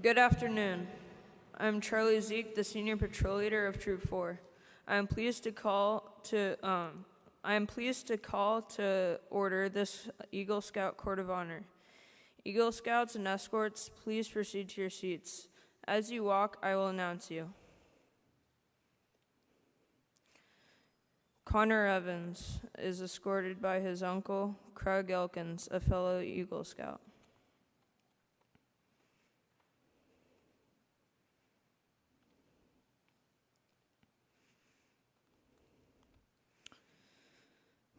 Good afternoon. I'm Charlie Zeke, the Senior Patrol Leader of Troop 4. I am pleased to call to order this Eagle Scout Court of Honor. Eagle Scouts and escorts, please proceed to your seats. As you walk, I will announce you. Conor Evans is escorted by his uncle, Craig Elkins, a fellow Eagle Scout.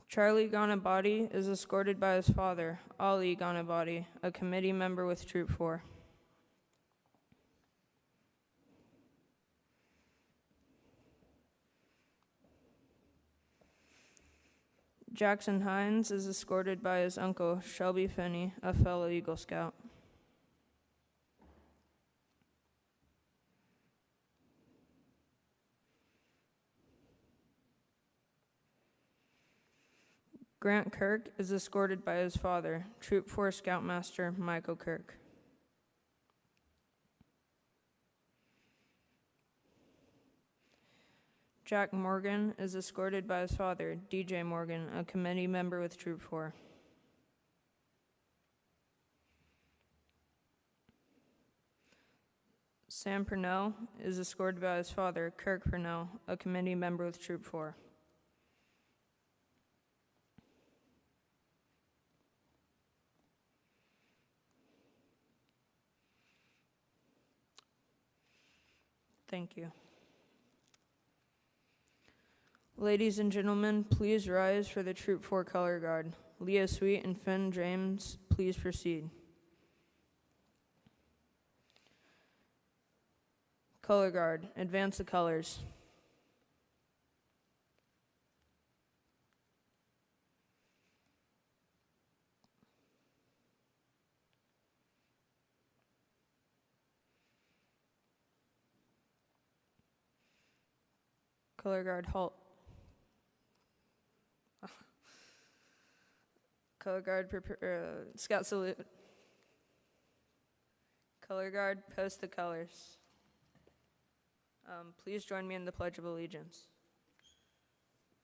Charlie Ganabadi is escorted by his father, Ali Ganabadi, a committee member with Troop 4. Jackson Hines is escorted by his uncle, Shelby Finney, a fellow Eagle Scout. Grant Kirk is escorted by his father, Troop 4 Scoutmaster Michael Kirk. Jack Morgan is escorted by his father, DJ Morgan, a committee member with Troop 4. Sam Pernell is escorted by his father, Kirk Pernell, a committee member with Troop 4. Thank you. Ladies and gentlemen, please rise for the Troop 4 Color Guard. Leah Sweet and Finn James, please proceed. Color Guard, advance the colors. Color Guard, halt. Color Guard, Scout salute. Color Guard, post the colors. Please join me in the Pledge of Allegiance.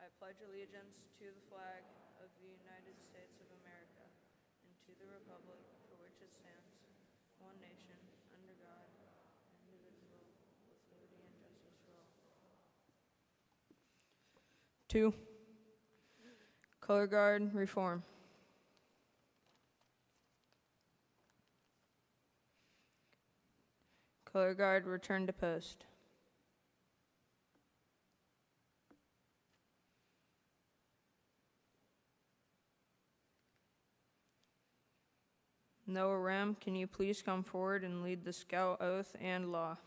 I pledge allegiance to the flag of the United States of America and to the republic for which it stands, one nation, under God, indivisible, with liberty and justice for all. 2. Color Guard, reform. Color Guard, return to post. Noah Ram, can you please come forward and lead the Scout oath and law?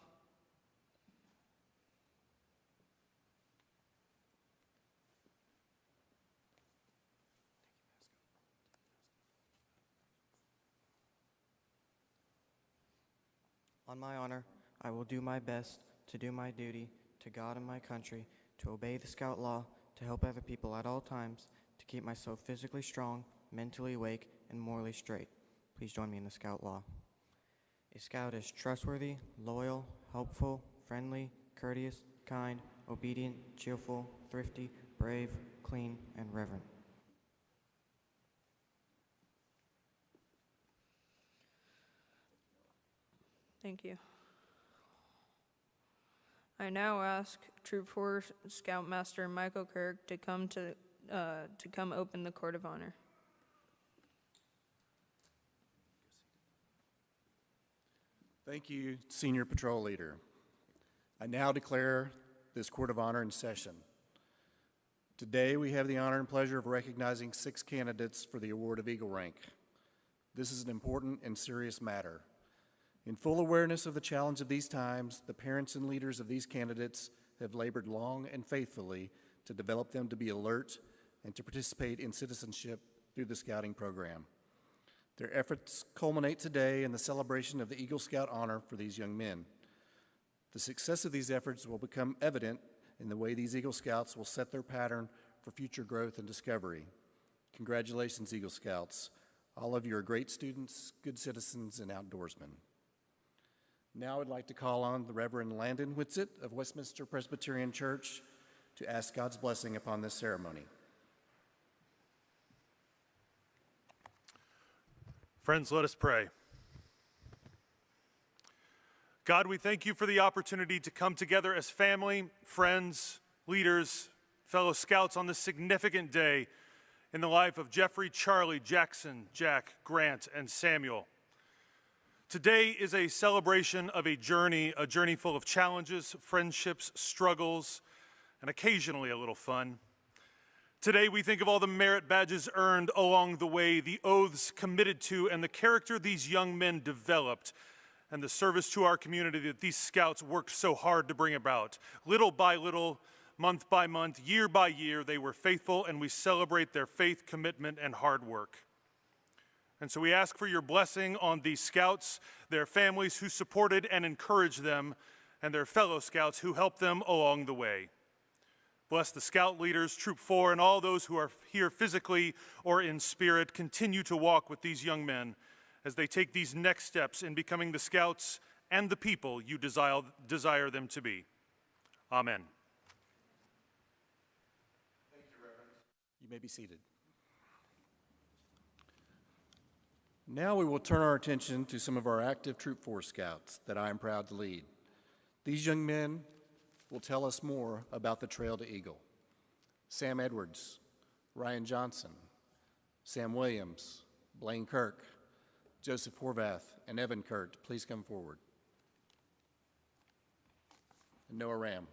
On my honor, I will do my best to do my duty to God and my country, to obey the Scout law, to help other people at all times, to keep myself physically strong, mentally awake, and morally straight. Please join me in the Scout law. A Scout is trustworthy, loyal, helpful, friendly, courteous, kind, obedient, cheerful, thrifty, brave, clean, and reverent. Thank you. I now ask Troop 4 Scoutmaster Michael Kirk to come open the Court of Honor. Thank you, Senior Patrol Leader. I now declare this Court of Honor in session. Today we have the honor and pleasure of recognizing 6 candidates for the award of Eagle Rank. This is an important and serious matter. In full awareness of the challenge of these times, the parents and leaders of these candidates have labored long and faithfully to develop them to be alert and to participate in citizenship through the Scouting program. Their efforts culminate today in the celebration of the Eagle Scout honor for these young men. The success of these efforts will become evident in the way these Eagle Scouts will set their pattern for future growth and discovery. Congratulations, Eagle Scouts. All of you are great students, good citizens, and outdoorsmen. Now I'd like to call on the Reverend Landon Whitsitt of Westminster Presbyterian Church to ask God's blessing upon this ceremony. Friends, let us pray. God, we thank you for the opportunity to come together as family, friends, leaders, fellow scouts on this significant day in the life of Jeffrey, Charlie, Jackson, Jack, Grant, and Samuel. Today is a celebration of a journey full of challenges, friendships, struggles, and occasionally a little fun. Today we think of all the merit badges earned along the way, the oaths committed to, and the character these young men developed, and the service to our community that these scouts worked so hard to bring about. Little by little, month by month, year by year, they were faithful, and we celebrate their faith, commitment, and hard work. And so we ask for your blessing on these scouts, their families who supported and encouraged them, and their fellow scouts who helped them along the way. Bless the scout leaders, Troop 4, and all those who are here physically or in spirit. Continue to walk with these young men as they take these next steps in becoming the scouts and the people you desire them to be. Amen. Thank you, Reverend. You may be seated. Now we will turn our attention to some of our active Troop 4 scouts that I am proud to lead. These young men will tell us more about the Trail to Eagle. Sam Edwards, Ryan Johnson, Sam Williams, Blaine Kirk, Joseph Horvath, and Evan Kurt, please come forward. And Noah Ram.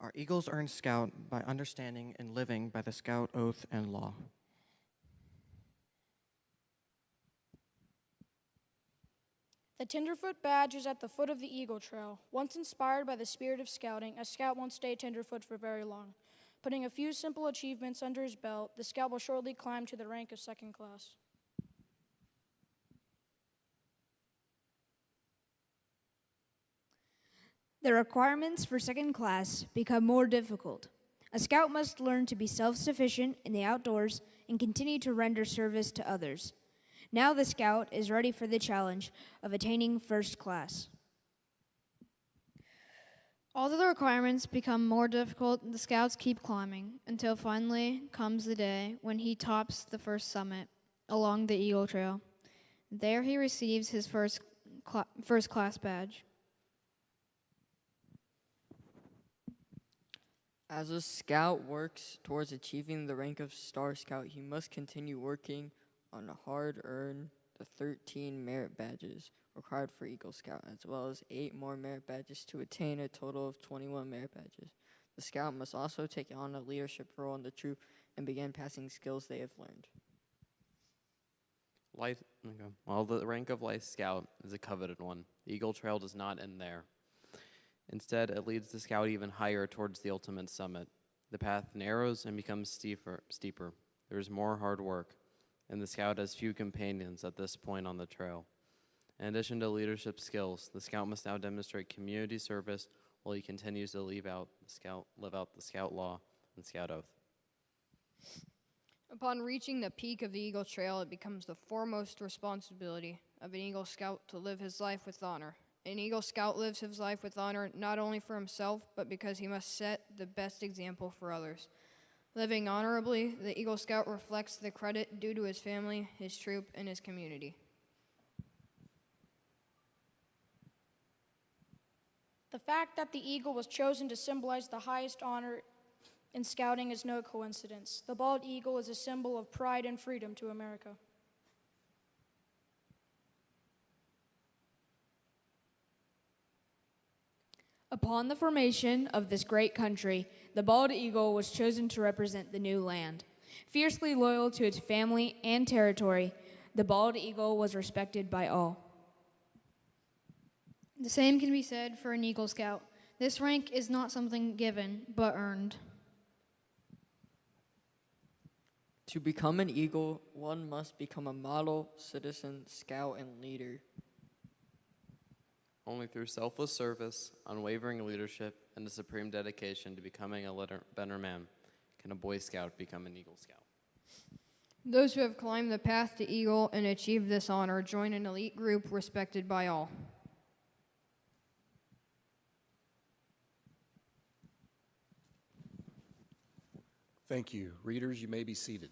Our Eagles earn Scout by understanding and living by the Scout oath and law. The Tinderfoot Badge is at the foot of the Eagle Trail. Once inspired by the spirit of scouting, a scout won't stay tenderfoot for very long. Putting a few simple achievements under his belt, the scout will shortly climb to the rank of second class. The requirements for second class become more difficult. A scout must learn to be self-sufficient in the outdoors and continue to render service to others. Now the scout is ready for the challenge of attaining first class. Although the requirements become more difficult, the scouts keep climbing until finally comes the day when he tops the first summit along the Eagle Trail. There he receives his first class badge. As a scout works towards achieving the rank of Star Scout, he must continue working on a hard-earned the 13 merit badges required for Eagle Scout, as well as 8 more merit badges to attain a total of 21 merit badges. The scout must also take on a leadership role in the troop and begin passing skills they have learned. While the rank of Life Scout is a coveted one, the Eagle Trail does not end there. Instead, it leads the scout even higher towards the ultimate summit. The path narrows and becomes steeper. There is more hard work, and the scout has few companions at this point on the trail. In addition to leadership skills, the scout must now demonstrate community service while he continues to live out the scout law and scout oath. Upon reaching the peak of the Eagle Trail, it becomes the foremost responsibility of an Eagle Scout to live his life with honor. An Eagle Scout lives his life with honor not only for himself, but because he must set the best example for others. Living honorably, the Eagle Scout reflects the credit due to his family, his troop, and his community. The fact that the eagle was chosen to symbolize the highest honor in scouting is no coincidence. The bald eagle is a symbol of pride and freedom to America. Upon the formation of this great country, the bald eagle was chosen to represent the new land. Fiercely loyal to its family and territory, the bald eagle was respected by all. The same can be said for an Eagle Scout. This rank is not something given, but earned. To become an Eagle, one must become a model, citizen, scout, and leader. Only through selfless service, unwavering leadership, and a supreme dedication to becoming a better man can a Boy Scout become an Eagle Scout. Those who have climbed the path to Eagle and achieved this honor join an elite group respected by all. Thank you. Readers, you may be seated.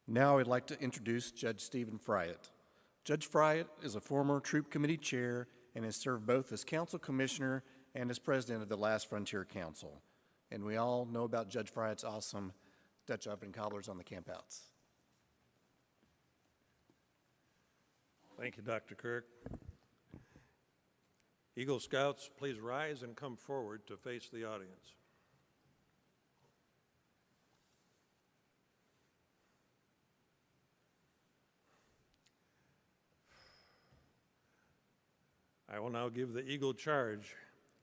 Now I'd like to introduce Judge Stephen Fryatt. Judge Fryatt is a former Troop Committee Chair and has served both as Council Commissioner and as President of the Last Frontier Council. And we all know about Judge Fryatt's awesome Dutch oven cobblers on the campouts. Thank you, Dr. Kirk. Eagle Scouts, please rise and come forward to face the audience. I will now give the Eagle charge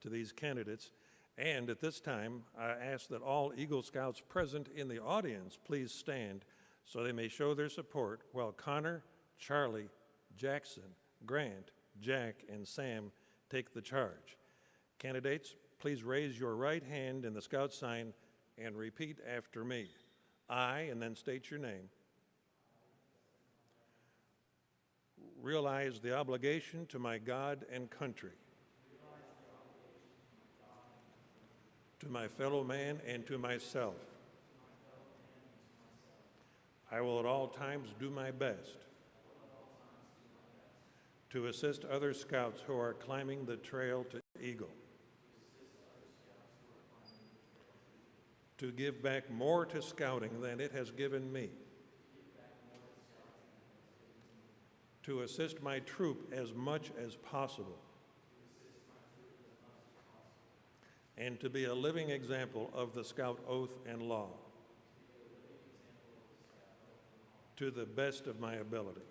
to these candidates, and at this time, I ask that all Eagle Scouts present in the audience please stand so they may show their support while Connor, Charlie, Jackson, Grant, Jack, and Sam take the charge. Candidates, please raise your right hand in the Scout sign and repeat after me. I, and then state your name. Realize the obligation to my God and country, to my fellow man and to myself. I will at all times do my best to assist other scouts who are climbing the trail to Eagle, to give back more to scouting than it has given me, to assist my troop as much as possible, and to be a living example of the Scout oath and law, to the best of my ability.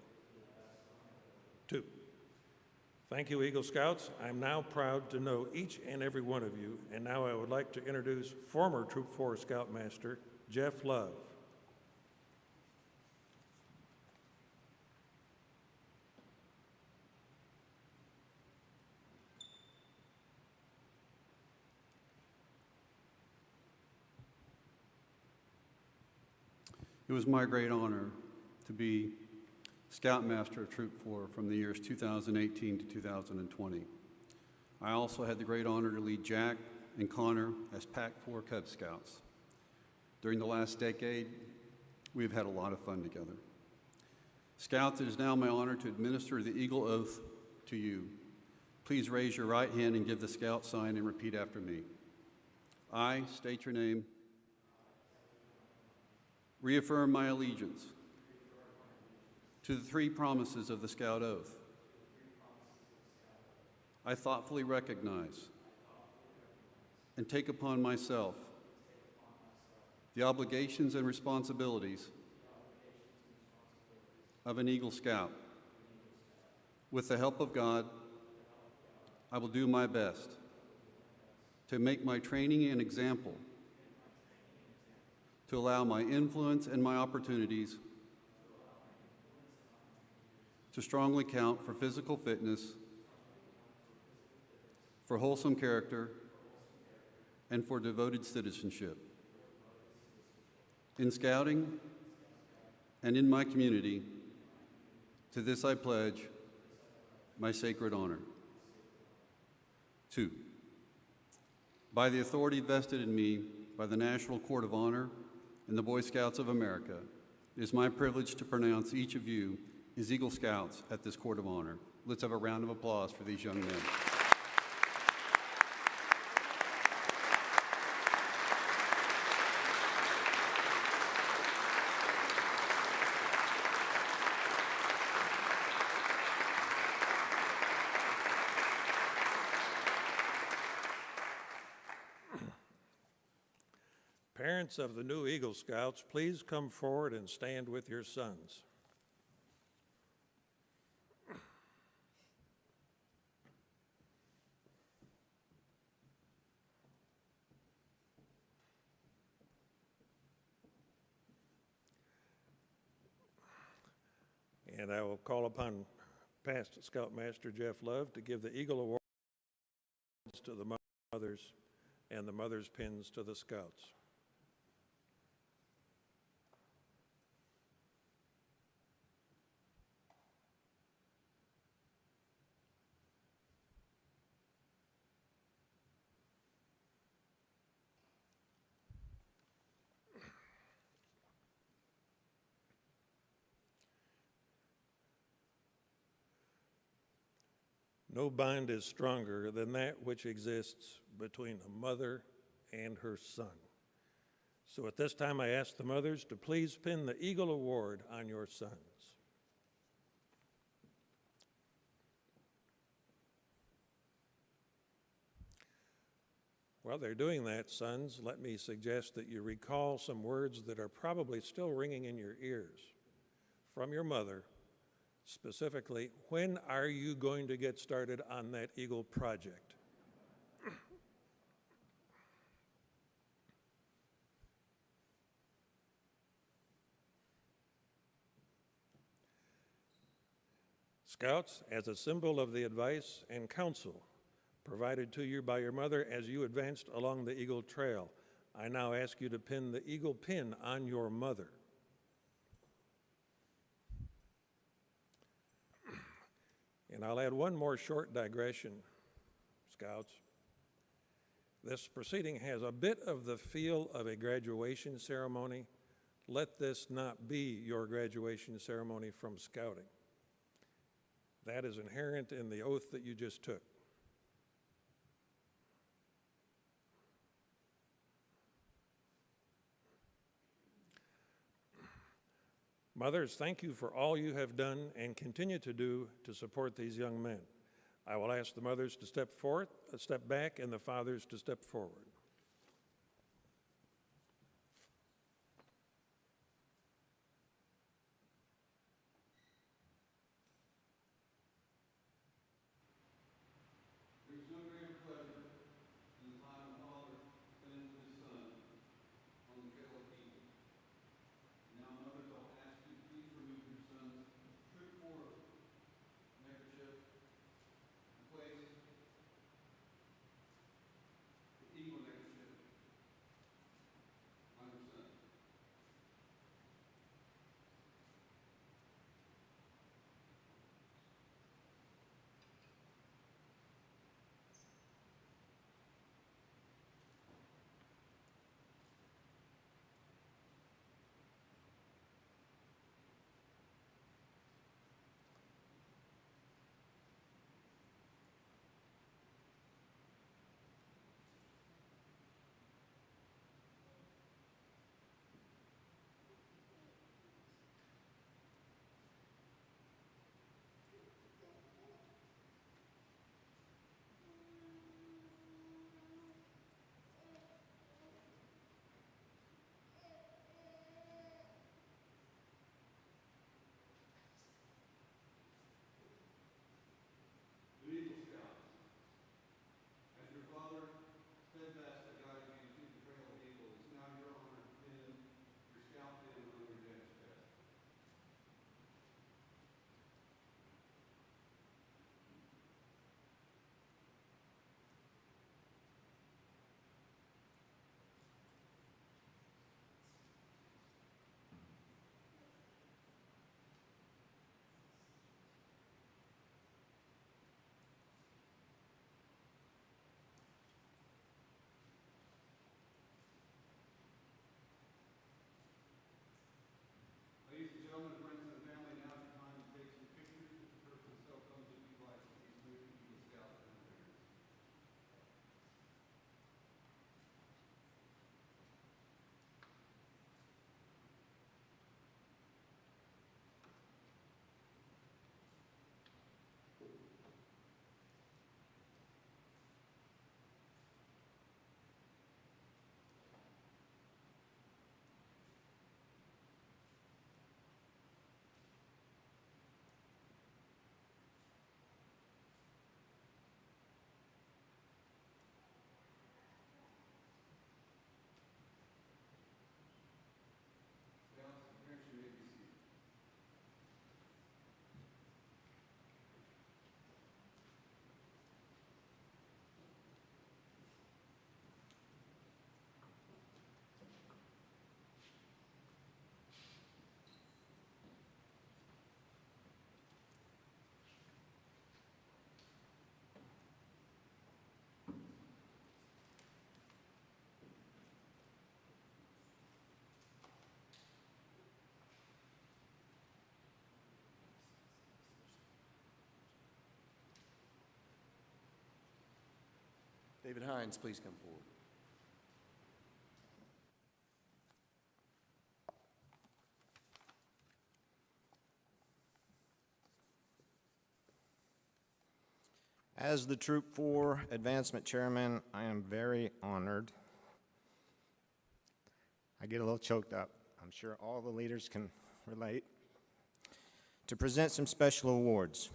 2, thank you, Eagle Scouts. I'm now proud to know each and every one of you, and now I would like to introduce former Troop 4 Scoutmaster Jeff Love. It was my great honor to be Scoutmaster of Troop 4 from the years 2018 to 2020. I also had the great honor to lead Jack and Connor as Pack 4 Cub Scouts. During the last decade, we've had a lot of fun together. Scouts, it is now my honor to administer the Eagle Oath to you. Please raise your right hand and give the Scout sign and repeat after me. I state your name. Reaffirm my allegiance to the 3 promises of the Scout Oath. I thoughtfully recognize and take upon myself the obligations and responsibilities of an Eagle Scout. With the help of God, I will do my best to make my training an example, to allow my influence and my opportunities to strongly count for physical fitness, for wholesome character, and for devoted citizenship. In scouting and in my community, to this I pledge my sacred honor. 2, by the authority vested in me by the National Court of Honor and the Boy Scouts of America, it is my privilege to pronounce each of you as Eagle Scouts at this Court of Honor. Let's have a round of applause for these young men. Parents of the new Eagle Scouts, please come forward and stand with your sons. And I will call upon past Scoutmaster Jeff Love to give the Eagle Awards to the mothers and the mothers' pins to the Scouts. No bond is stronger than that which exists between a mother and her son. So at this time, I ask the mothers to please pin the Eagle Award on your sons. While they're doing that, sons, let me suggest that you recall some words that are probably still ringing in your ears from your mother. Specifically, when are you going to get started on that Eagle project? Scouts, as a symbol of the advice and counsel provided to you by your mother as you advanced along the Eagle Trail, I now ask you to pin the Eagle pin on your mother. And I'll add one more short digression, Scouts. This proceeding has a bit of the feel of a graduation ceremony. Let this not be your graduation ceremony from Scouting. That is inherent in the oath that you just took. Mothers, thank you for all you have done and continue to do to support these young men. I will ask the mothers to step back, and the fathers to step forward. Eagle David Hines, please come forward. As the Troop 4 Advancement Chairman, I am very honored. I get a little choked up. I'm sure all the leaders can relate. To present some special awards.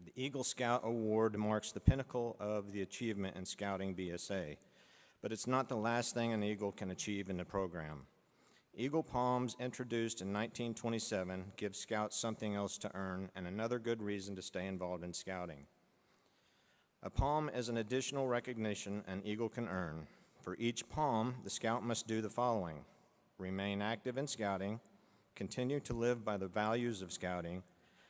The Eagle Scout Award marks the pinnacle of the achievement in Scouting BSA, but it's not the last thing an Eagle can achieve in the program. Eagle Palms, introduced in 1927, give Scouts something else to earn and another good reason to stay involved in Scouting. A palm is an additional recognition an Eagle can earn. For each palm, the Scout must do the following: remain active in Scouting, continue to live by the values of Scouting,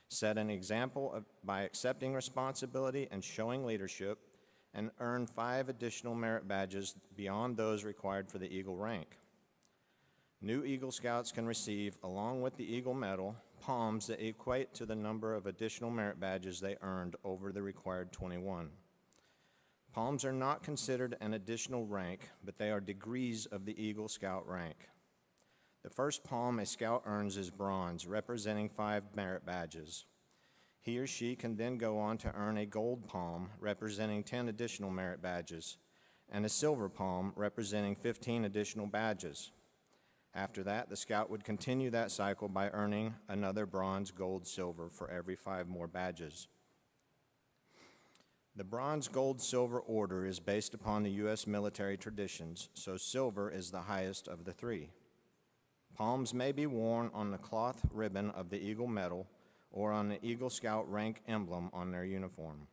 set an example by accepting responsibility and showing leadership, and earn 5 additional merit badges beyond those required for the Eagle rank. New Eagle Scouts can receive, along with the Eagle Medal, palms that equate to the number of additional merit badges they earned over the required 21. Palms are not considered an additional rank, but they are degrees of the Eagle Scout rank. The first palm a Scout earns is bronze, representing 5 merit badges. He or she can then go on to earn a gold palm, representing 10 additional merit badges, and a silver palm, representing 15 additional badges. After that, the Scout would continue that cycle by earning another bronze, gold, silver for every 5 more badges. The bronze, gold, silver order is based upon the U.S. military traditions, so silver is the highest of the 3. Palms may be worn on the cloth ribbon of the Eagle Medal or on the Eagle Scout rank emblem on their uniform.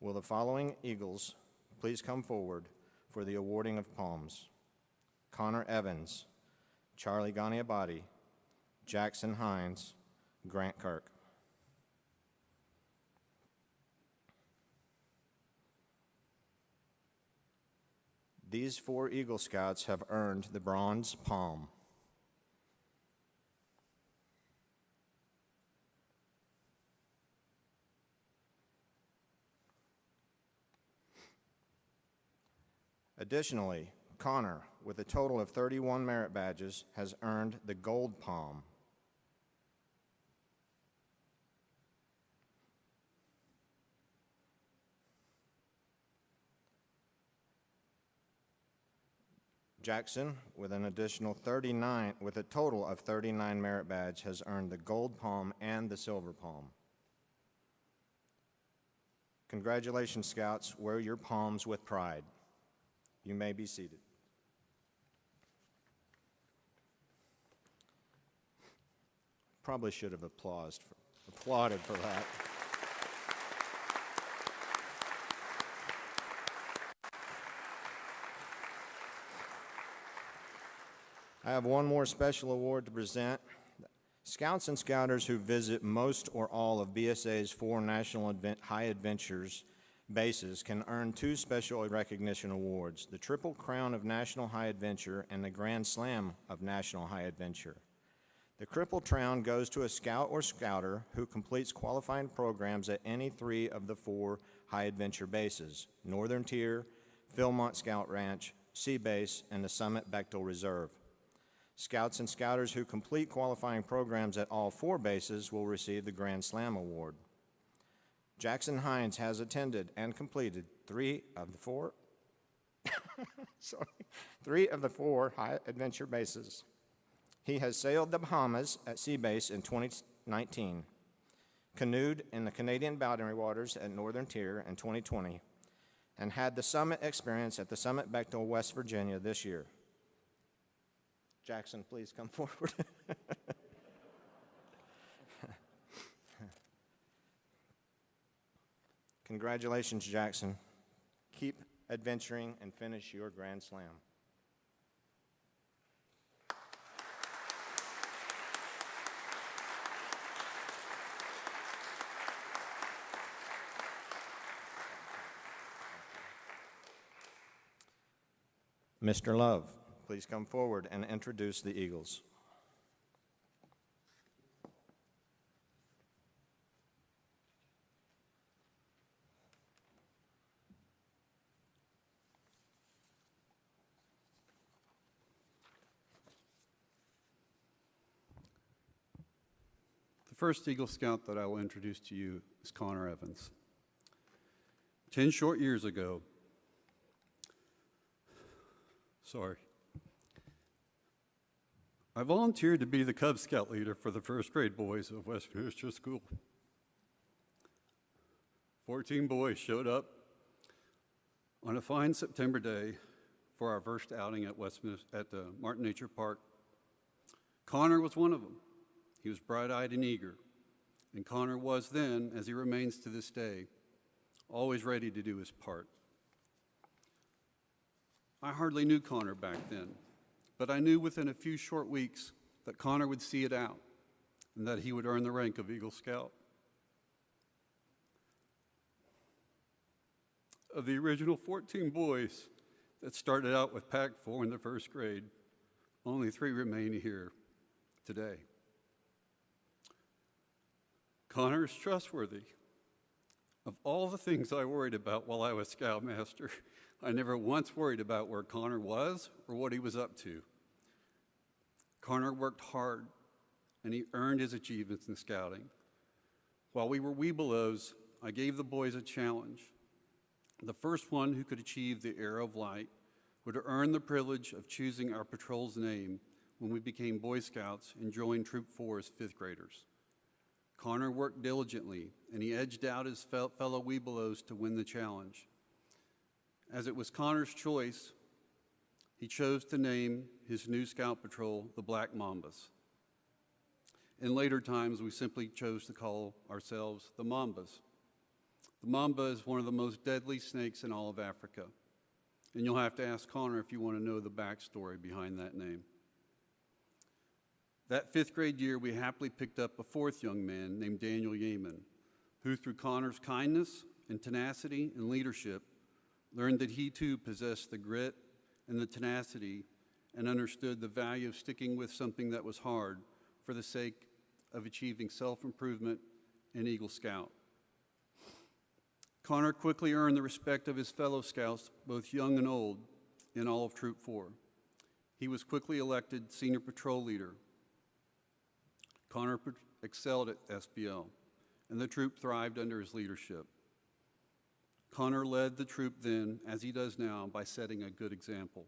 Will the following Eagles please come forward for the awarding of palms? Conor Evans, Charlie Ganiabati, Jackson Hines, Grant Kirk. These 4 Eagle Scouts have earned the bronze palm. Additionally, Conor, with a total of 31 merit badges, has earned the gold palm. Jackson, with a total of 39 merit badges, has earned the gold palm and the silver palm. Congratulations, Scouts. Wear your palms with pride. You may be seated. Probably should have applauded for that. I have one more special award to present. Scouts and Scouters who visit most or all of BSA's 4 National High Adventures bases can earn 2 special recognition awards, the Triple Crown of National High Adventure and the Grand Slam of National High Adventure. The Triple Crown goes to a Scout or Scouter who completes qualifying programs at any 3 of the 4 High Adventure bases, Northern Tier, Philmont Scout Ranch, Sea Base, and the Summit Bechtel Reserve. Scouts and Scouters who complete qualifying programs at all 4 bases will receive the Grand Slam Award. Jackson Hines has attended and completed 3 of the 4 High Adventure bases. He has sailed the Bahamas at Sea Base in 2019, canoed in the Canadian Boundary Waters at Northern Tier in 2020, and had the summit experience at the Summit Bechtel, West Virginia this year. Jackson, please come forward. Congratulations, Jackson. Keep adventuring and finish your Grand Slam. Mr. Love, please come forward and introduce the Eagles. The first Eagle Scout that I will introduce to you is Conor Evans. 10 short years ago, I volunteered to be the Cub Scout leader for the first grade boys of Westminster School. 14 boys showed up on a fine September day for our first outing at the Martin Nature Park. Conor was one of them. He was bright-eyed and eager, and Conor was then, as he remains to this day, always ready to do his part. I hardly knew Conor back then, but I knew within a few short weeks that Conor would see it out and that he would earn the rank of Eagle Scout. Of the original 14 boys that started out with Pack 4 in the first grade, only 3 remain here today. Conor is trustworthy. Of all the things I worried about while I was Scoutmaster, I never once worried about where Conor was or what he was up to. Conor worked hard, and he earned his achievements in scouting. While we were Webelos, I gave the boys a challenge. The first one who could achieve the Arrow of Light would earn the privilege of choosing our patrol's name when we became Boy Scouts and joined Troop 4 as 5th graders. Conor worked diligently, and he edged out his fellow Webelos to win the challenge. As it was Conor's choice, he chose to name his new Scout Patrol the Black Mambas. In later times, we simply chose to call ourselves the Mambas. The Mamba is one of the most deadly snakes in all of Africa, and you'll have to ask Conor if you want to know the backstory behind that name. That 5th grade year, we happily picked up a 4th young man named Daniel Yeaman, who through Conor's kindness and tenacity and leadership, learned that he too possessed the grit and the tenacity and understood the value of sticking with something that was hard for the sake of achieving self-improvement and Eagle Scout. Conor quickly earned the respect of his fellow Scouts, both young and old, in all of Troop 4. He was quickly elected Senior Patrol Leader. Conor excelled at SPL, and the troop thrived under his leadership. Conor led the troop then, as he does now, by setting a good example.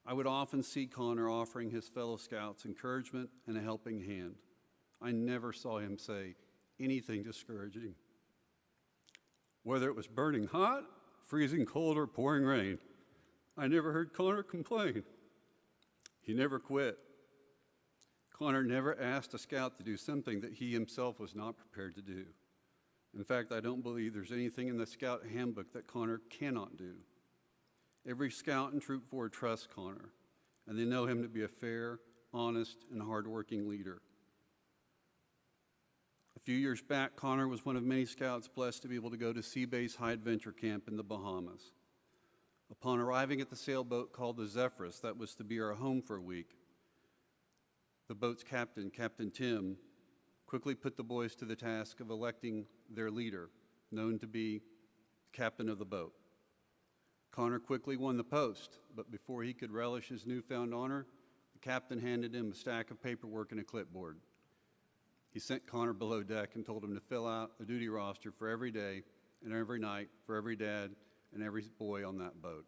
I would often see Conor offering his fellow Scouts encouragement and a helping hand. I never saw him say anything discouraging. Whether it was burning hot, freezing cold, or pouring rain, I never heard Conor complain. He never quit. Conor never asked a Scout to do something that he himself was not prepared to do. In fact, I don't believe there's anything in the Scout handbook that Conor cannot do. Every Scout in Troop 4 trusts Conor, and they know him to be a fair, honest, and hardworking leader. A few years back, Conor was one of many Scouts blessed to be able to go to Sea Base High Adventure Camp in the Bahamas. Upon arriving at the sailboat called the Zephyrus, that was to be our home for a week, the boat's captain, Captain Tim, quickly put the boys to the task of electing their leader, known to be captain of the boat. Conor quickly won the post, but before he could relish his newfound honor, the captain handed him a stack of paperwork and a clipboard. He sent Conor below deck and told him to fill out a duty roster for every day and every night for every dad and every boy on that boat.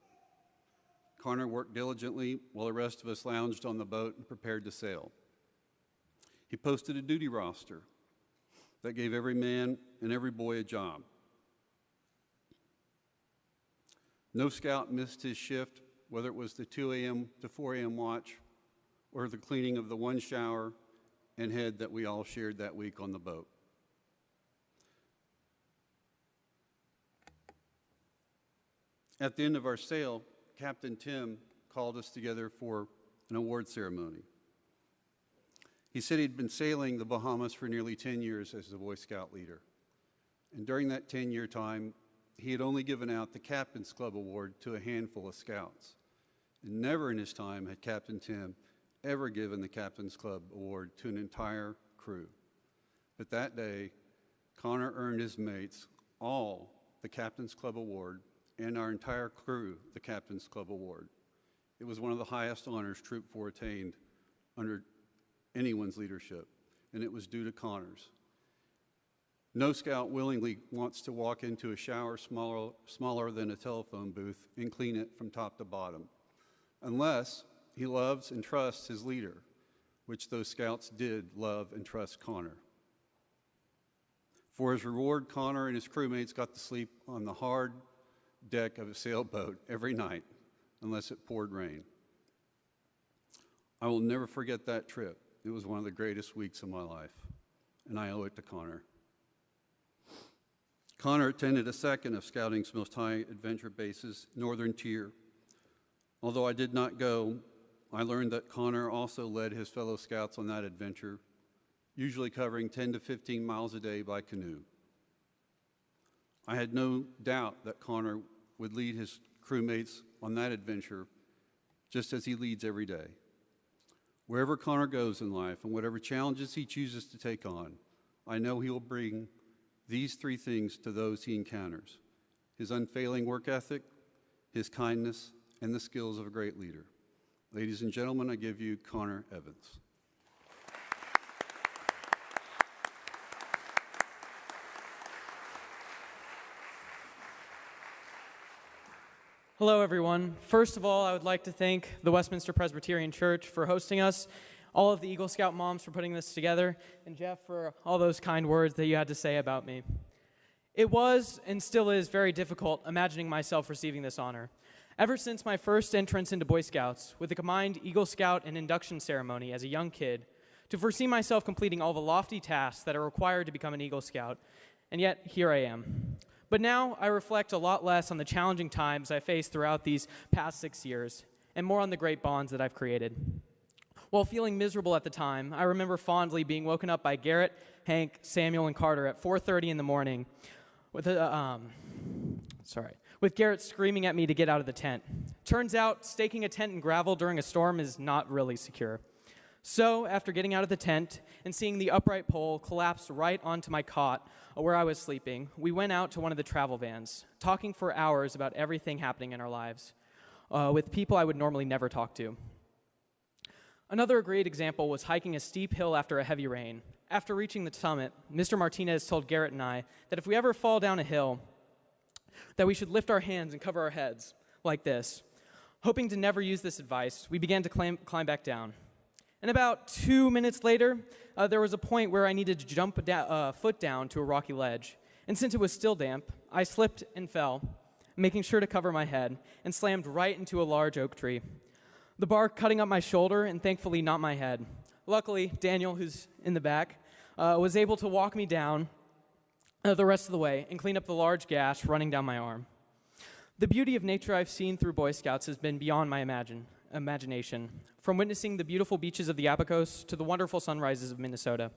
Conor worked diligently while the rest of us lounged on the boat and prepared to sail. He posted a duty roster that gave every man and every boy a job. No Scout missed his shift, whether it was the 2 a.m. to 4 a.m. watch or the cleaning of the one shower and head that we all shared that week on the boat. At the end of our sail, Captain Tim called us together for an award ceremony. He said he'd been sailing the Bahamas for nearly 10 years as a Boy Scout leader. And during that 10-year time, he had only given out the Captain's Club Award to a handful of Scouts. And never in his time had Captain Tim ever given the Captain's Club Award to an entire crew. But that day, Conor earned his mates all the Captain's Club Award and our entire crew the Captain's Club Award. It was one of the highest honors Troop 4 attained under anyone's leadership. and it was due to Conor's. No scout willingly wants to walk into a shower smaller than a telephone booth and clean it from top to bottom, unless he loves and trusts his leader, which those scouts did love and trust Conor. For his reward, Conor and his crewmates got to sleep on the hard deck of a sailboat every night, unless it poured rain. I will never forget that trip. It was one of the greatest weeks of my life, and I owe it to Conor. Conor attended a second of Scouting's most high adventure bases, Northern Tier. Although I did not go, I learned that Conor also led his fellow scouts on that adventure, usually covering 10 to 15 miles a day by canoe. I had no doubt that Conor would lead his crewmates on that adventure just as he leads every day. Wherever Conor goes in life and whatever challenges he chooses to take on, I know he will bring these three things to those he encounters: his unfailing work ethic, his kindness, and the skills of a great leader. Ladies and gentlemen, I give you Conor Evans. Hello, everyone. First of all, I would like to thank the Westminster Presbyterian Church for hosting us, all of the Eagle Scout moms for putting this together, and Jeff for all those kind words that you had to say about me. It was, and still is, very difficult imagining myself receiving this honor. Ever since my first entrance into Boy Scouts, with a combined Eagle Scout and induction ceremony as a young kid, to foresee myself completing all the lofty tasks that are required to become an Eagle Scout, and yet here I am. But now I reflect a lot less on the challenging times I faced throughout these past 6 years, and more on the great bonds that I've created. While feeling miserable at the time, I remember fondly being woken up by Garrett, Hank, Samuel, and Carter at 4:30 in the morning with Garrett screaming at me to get out of the tent. Turns out, staking a tent in gravel during a storm is not really secure. So, after getting out of the tent and seeing the upright pole collapse right onto my cot where I was sleeping, we went out to one of the travel vans, talking for hours about everything happening in our lives, with people I would normally never talk to. Another great example was hiking a steep hill after a heavy rain. After reaching the summit, Mr. Martinez told Garrett and I that if we ever fall down a hill, that we should lift our hands and cover our heads like this. Hoping to never use this advice, we began to climb back down. And about 2 minutes later, there was a point where I needed to jump foot down to a rocky ledge. And since it was still damp, I slipped and fell, making sure to cover my head, and slammed right into a large oak tree. The bark cutting up my shoulder and thankfully not my head. Luckily, Daniel, who's in the back, was able to walk me down the rest of the way and clean up the large gash running down my arm. The beauty of nature I've seen through Boy Scouts has been beyond my imagination. From witnessing the beautiful beaches of the Abacos to the wonderful sunrises of Minnesota.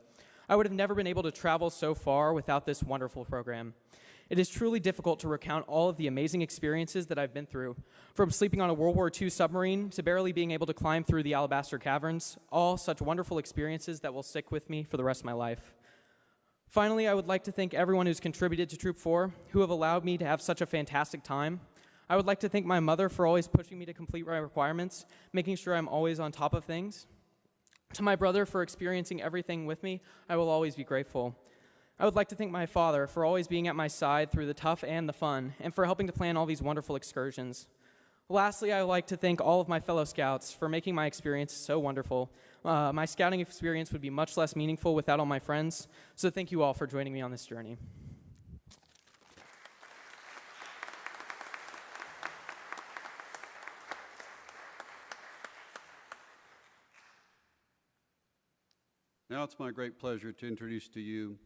I would have never been able to travel so far without this wonderful program. It is truly difficult to recount all of the amazing experiences that I've been through, from sleeping on a World War II submarine to barely being able to climb through the Alabaster Caverns, all such wonderful experiences that will stick with me for the rest of my life. Finally, I would like to thank everyone who's contributed to Troop 4, who have allowed me to have such a fantastic time. I would like to thank my mother for always pushing me to complete my requirements, making sure I'm always on top of things. To my brother for experiencing everything with me, I will always be grateful. I would like to thank my father for always being at my side through the tough and the fun, and for helping to plan all these wonderful excursions. Lastly, I would like to thank all of my fellow scouts for making my experience so wonderful. My scouting experience would be much less meaningful without all my friends, so thank you all for joining me on this journey. Now it's my great pleasure to introduce to you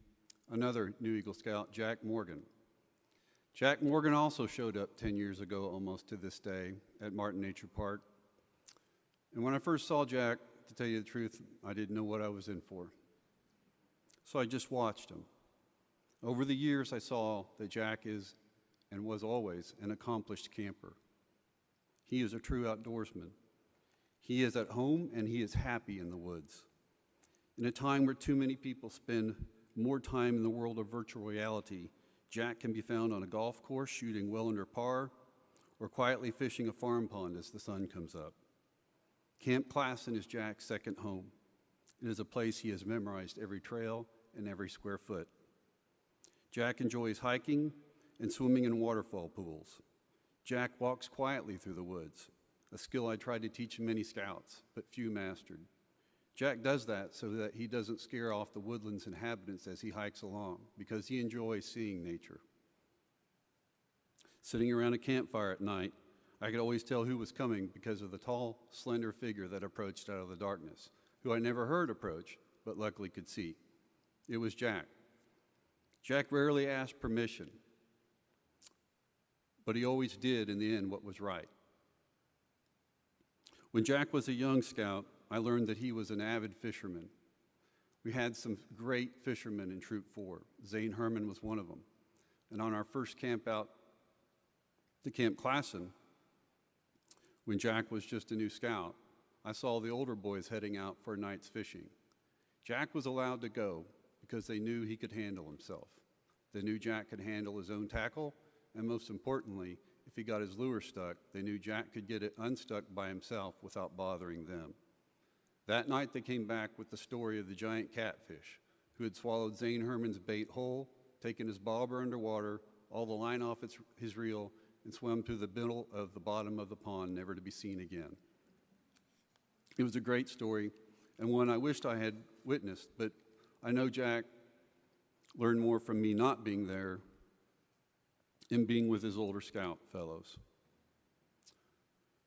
another new Eagle Scout, Jack Morgan. Jack Morgan also showed up 10 years ago, almost to this day, at Martin Nature Park. And when I first saw Jack, to tell you the truth, I didn't know what I was in for. So I just watched him. Over the years, I saw that Jack is, and was always, an accomplished camper. He is a true outdoorsman. He is at home, and he is happy in the woods. In a time where too many people spend more time in the world of virtual reality, Jack can be found on a golf course shooting well under par or quietly fishing a farm pond as the sun comes up. Camp Classen is Jack's second home, It is a place he has memorized every trail and every square foot. Jack enjoys hiking and swimming in waterfall pools. Jack walks quietly through the woods, a skill I tried to teach many scouts, but few mastered. Jack does that so that he doesn't scare off the woodland's inhabitants as he hikes along, because he enjoys seeing nature. Sitting around a campfire at night, I could always tell who was coming because of the tall, slender figure that approached out of the darkness, who I never heard approach, but luckily could see. It was Jack. Jack rarely asked permission, but he always did in the end what was right. When Jack was a young scout, I learned that he was an avid fisherman. We had some great fishermen in Troop 4. Zane Herman was one of them. And on our first camp out to Camp Classen, when Jack was just a new scout, I saw the older boys heading out for a night's fishing. Jack was allowed to go because they knew he could handle himself. They knew Jack could handle his own tackle, and most importantly, if he got his lure stuck, they knew Jack could get it unstuck by himself without bothering them. That night they came back with the story of the giant catfish who had swallowed Zane Herman's bait whole, taken his bobber underwater, all the line off his reel, and swam to the middle of the bottom of the pond, never to be seen again. It was a great story, and one I wished I had witnessed, but I know Jack learned more from me not being there and being with his older scout fellows.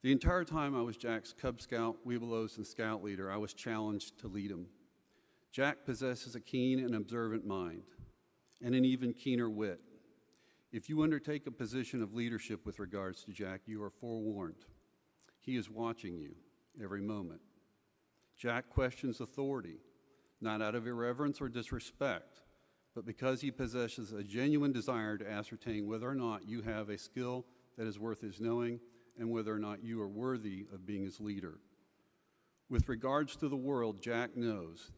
The entire time I was Jack's Cub Scout, Webelos, and scout leader, I was challenged to lead him. Jack possesses a keen and observant mind, and an even keener wit. If you undertake a position of leadership with regards to Jack, you are forewarned. He is watching you every moment. Jack questions authority, not out of irreverence or disrespect, but because he possesses a genuine desire to ascertain whether or not you have a skill that is worth his knowing and whether or not you are worthy of being his leader. With regards to the world, Jack knows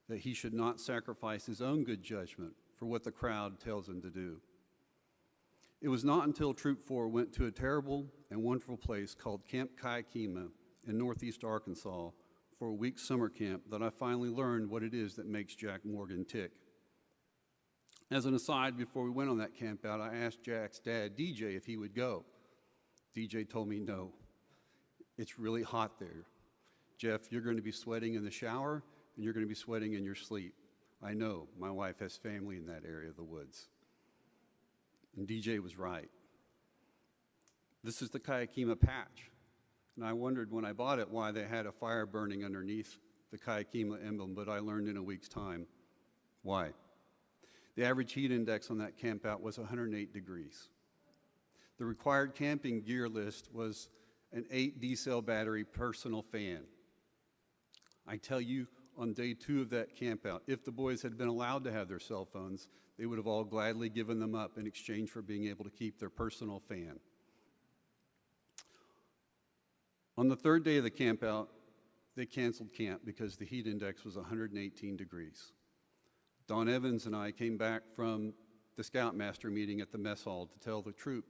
that he should not sacrifice his own good judgment for what the crowd tells him to do. It was not until Troop 4 went to a terrible and wonderful place called Camp Kayakima in northeast Arkansas for a week's summer camp that I finally learned what it is that makes Jack Morgan tick. As an aside, before we went on that camp out, I asked Jack's dad, DJ, if he would go. DJ told me no. It's really hot there. Jeff, you're going to be sweating in the shower, and you're going to be sweating in your sleep. I know, my wife has family in that area of the woods. And DJ was right. This is the Kayakima patch. And I wondered when I bought it why they had a fire burning underneath the Kayakima emblem, but I learned in a week's time why. The average heat index on that camp out was 108 degrees. The required camping gear list was an 8 D-cell battery personal fan. I tell you, on day 2 of that camp out, if the boys had been allowed to have their cell phones, they would have all gladly given them up in exchange for being able to keep their personal fan. On the 3rd day of the camp out, they canceled camp because the heat index was 118 degrees. Don Evans and I came back from the Scoutmaster meeting at the mess hall to tell the troop,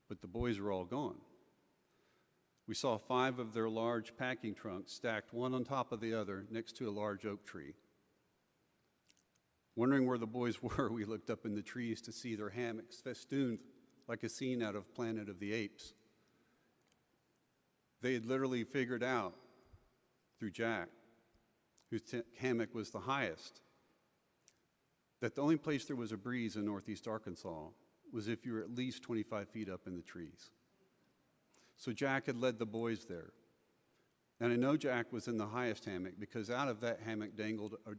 but the boys were all gone. We saw 5 of their large packing trunks stacked one on top of the other next to a large oak tree. Wondering where the boys were, we looked up in the trees to see their hammocks festooned like a scene out of Planet of the Apes. They had literally figured out through Jack, whose hammock was the highest, that the only place there was a breeze in northeast Arkansas was if you were at least 25 feet up in the trees. So Jack had led the boys there. And I know Jack was in the highest hammock because out of that hammock dangled a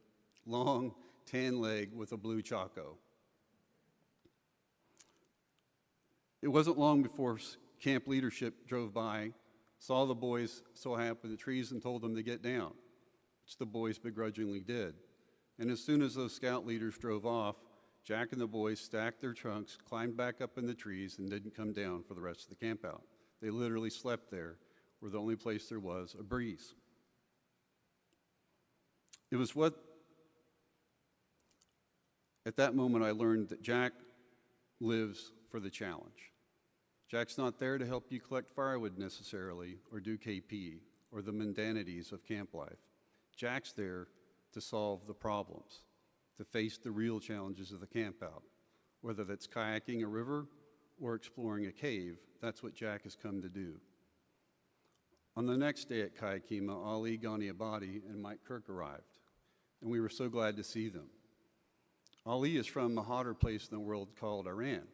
long tan leg with a blue choco. It wasn't long before camp leadership drove by, saw the boys so high up in the trees and told them to get down, which the boys begrudgingly did. And as soon as those scout leaders drove off, Jack and the boys stacked their trunks, climbed back up in the trees, and didn't come down for the rest of the camp out. They literally slept there, where the only place there was a breeze. It was at that moment I learned that Jack lives for the challenge. Jack's not there to help you collect firewood necessarily, or do KP, or the mundanities of camp life. Jack's there to solve the problems, to face the real challenges of the campout. Whether that's kayaking a river or exploring a cave, that's what Jack has come to do. On the next day at Kayakima, Ali Ghaniabadi and Mike Kirk arrived, and we were so glad to see them. Ali is from a hotter place in the world called Iran,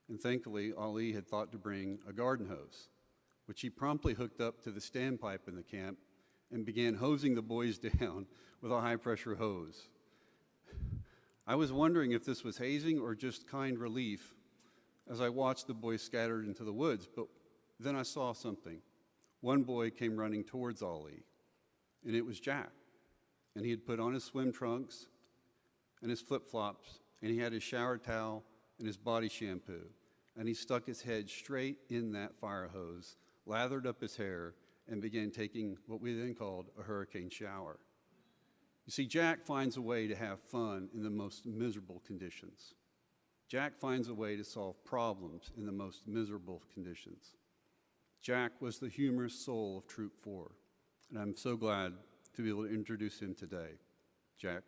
and thankfully Ali had thought to bring a garden hose, which he promptly hooked up to the standpipe in the camp and began hosing the boys down with a high-pressure hose. I was wondering if this was hazing or just kind relief as I watched the boys scattered into the woods, but then I saw something. One boy came running towards Ali, and it was Jack. And he had put on his swim trunks and his flip-flops, and he had his shower towel and his body shampoo, and he stuck his head straight in that fire hose, lathered up his hair, and began taking what we then called a hurricane shower. You see, Jack finds a way to have fun in the most miserable conditions. Jack finds a way to solve problems in the most miserable conditions. Jack was the humorous soul of Troop 4, and I'm so glad to be able to introduce him today. Jack.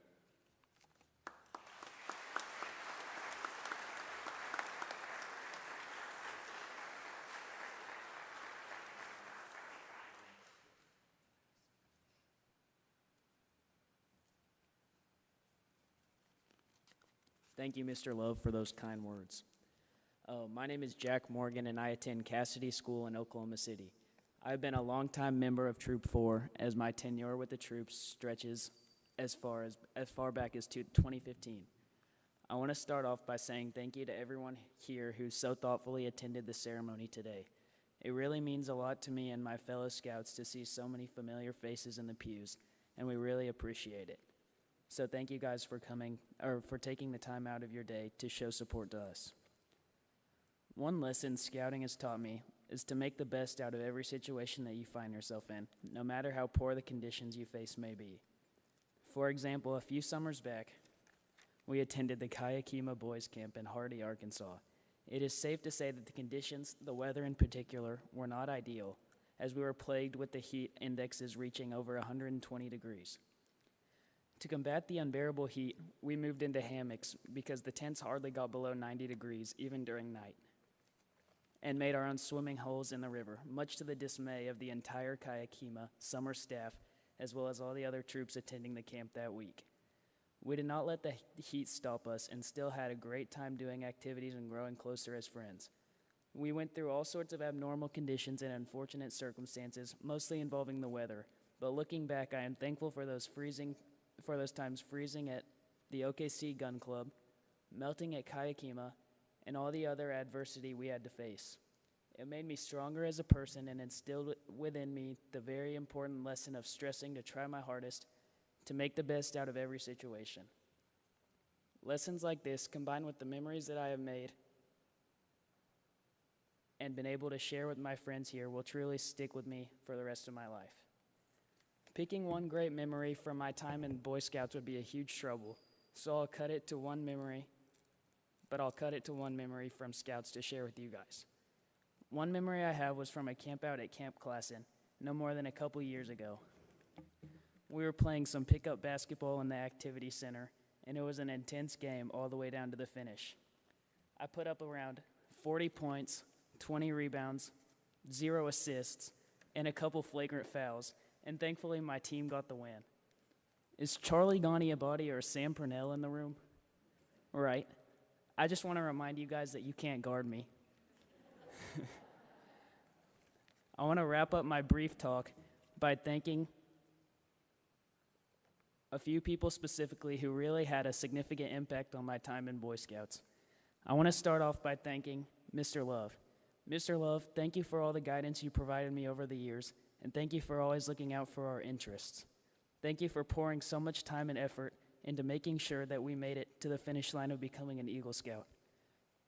Thank you, Mr. Love, for those kind words. My name is Jack Morgan, and I attend Cassidy School in Oklahoma City. I've been a longtime member of Troop 4, as my tenure with the troops stretches as far back as 2015. I want to start off by saying thank you to everyone here who so thoughtfully attended the ceremony today. It really means a lot to me and my fellow scouts to see so many familiar faces in the pews, and we really appreciate it. So thank you guys for coming, or for taking the time out of your day to show support to us. One lesson scouting has taught me is to make the best out of every situation that you find yourself in, no matter how poor the conditions you face may be. For example, a few summers back, we attended the Kayakima Boys Camp in Hardy, Arkansas. It is safe to say that the conditions, the weather in particular, were not ideal, as we were plagued with the heat indexes reaching over 120 degrees. To combat the unbearable heat, we moved into hammocks because the tents hardly got below 90 degrees even during night, and made our own swimming holes in the river, much to the dismay of the entire Kayakima summer staff, as well as all the other troops attending the camp that week. We did not let the heat stop us and still had a great time doing activities and growing closer as friends. We went through all sorts of abnormal conditions and unfortunate circumstances, mostly involving the weather, but looking back, I am thankful for those times freezing at the OKC Gun Club, melting at Kayakima, and all the other adversity we had to face. It made me stronger as a person and instilled within me the very important lesson of stressing to try my hardest to make the best out of every situation. Lessons like this, combined with the memories that I have made and been able to share with my friends here, will truly stick with me for the rest of my life. Picking one great memory from my time in Boy Scouts would be a huge trouble, so I'll cut it to one memory from Scouts to share with you guys. One memory I have was from a camp out at Camp Klassen, no more than a couple years ago. We were playing some pickup basketball in the activity center, and it was an intense game all the way down to the finish. I put up around 40 points, 20 rebounds, 0 assists, and a couple flagrant fouls, and thankfully my team got the win. Is Charlie Ghaniabadi or Sam Pernell in the room? Right. I just want to remind you guys that you can't guard me. I want to wrap up my brief talk by thanking a few people specifically who really had a significant impact on my time in Boy Scouts. I want to start off by thanking Mr. Love. Mr. Love, thank you for all the guidance you provided me over the years, and thank you for always looking out for our interests. Thank you for pouring so much time and effort into making sure that we made it to the finish line of becoming an Eagle Scout.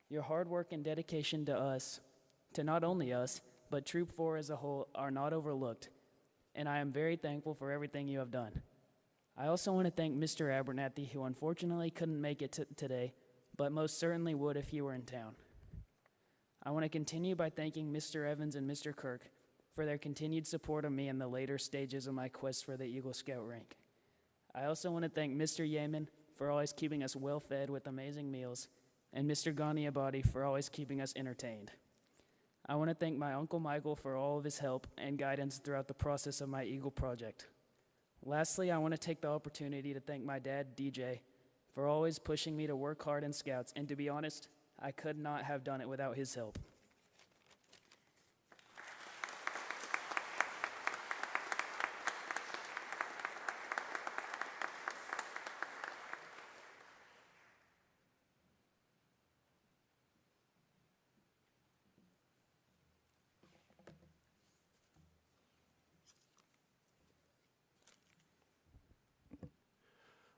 Your hard work and dedication to not only us, but Troop 4 as a whole are not overlooked, and I am very thankful for everything you have done. I also want to thank Mr. Abernathy, who unfortunately couldn't make it today, but most certainly would if he were in town. I want to continue by thanking Mr. Evans and Mr. Kirk for their continued support of me in the later stages of my quest for the Eagle Scout rank. I also want to thank Mr. Yeaman for always keeping us well fed with amazing meals, and Mr. Ganiabadi for always keeping us entertained. I want to thank my Uncle Michael for all of his help and guidance throughout the process of my Eagle project. Lastly, I want to take the opportunity to thank my dad, DJ, for always pushing me to work hard in Scouts, and to be honest, I could not have done it without his help.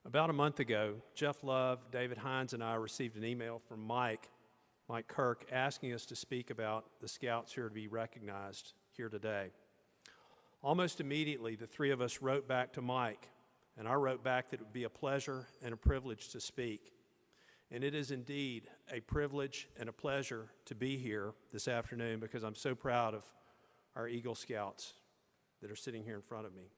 About a month ago, Jeff Love, David Hines, and I received an email from Mike Kirk, asking us to speak about the Scouts who are to be recognized here today. Almost immediately, the three of us wrote back to Mike, and I wrote back that it would be a pleasure and a privilege to speak. And it is indeed a privilege and a pleasure to be here this afternoon, because I'm so proud of our Eagle Scouts that are sitting here in front of me.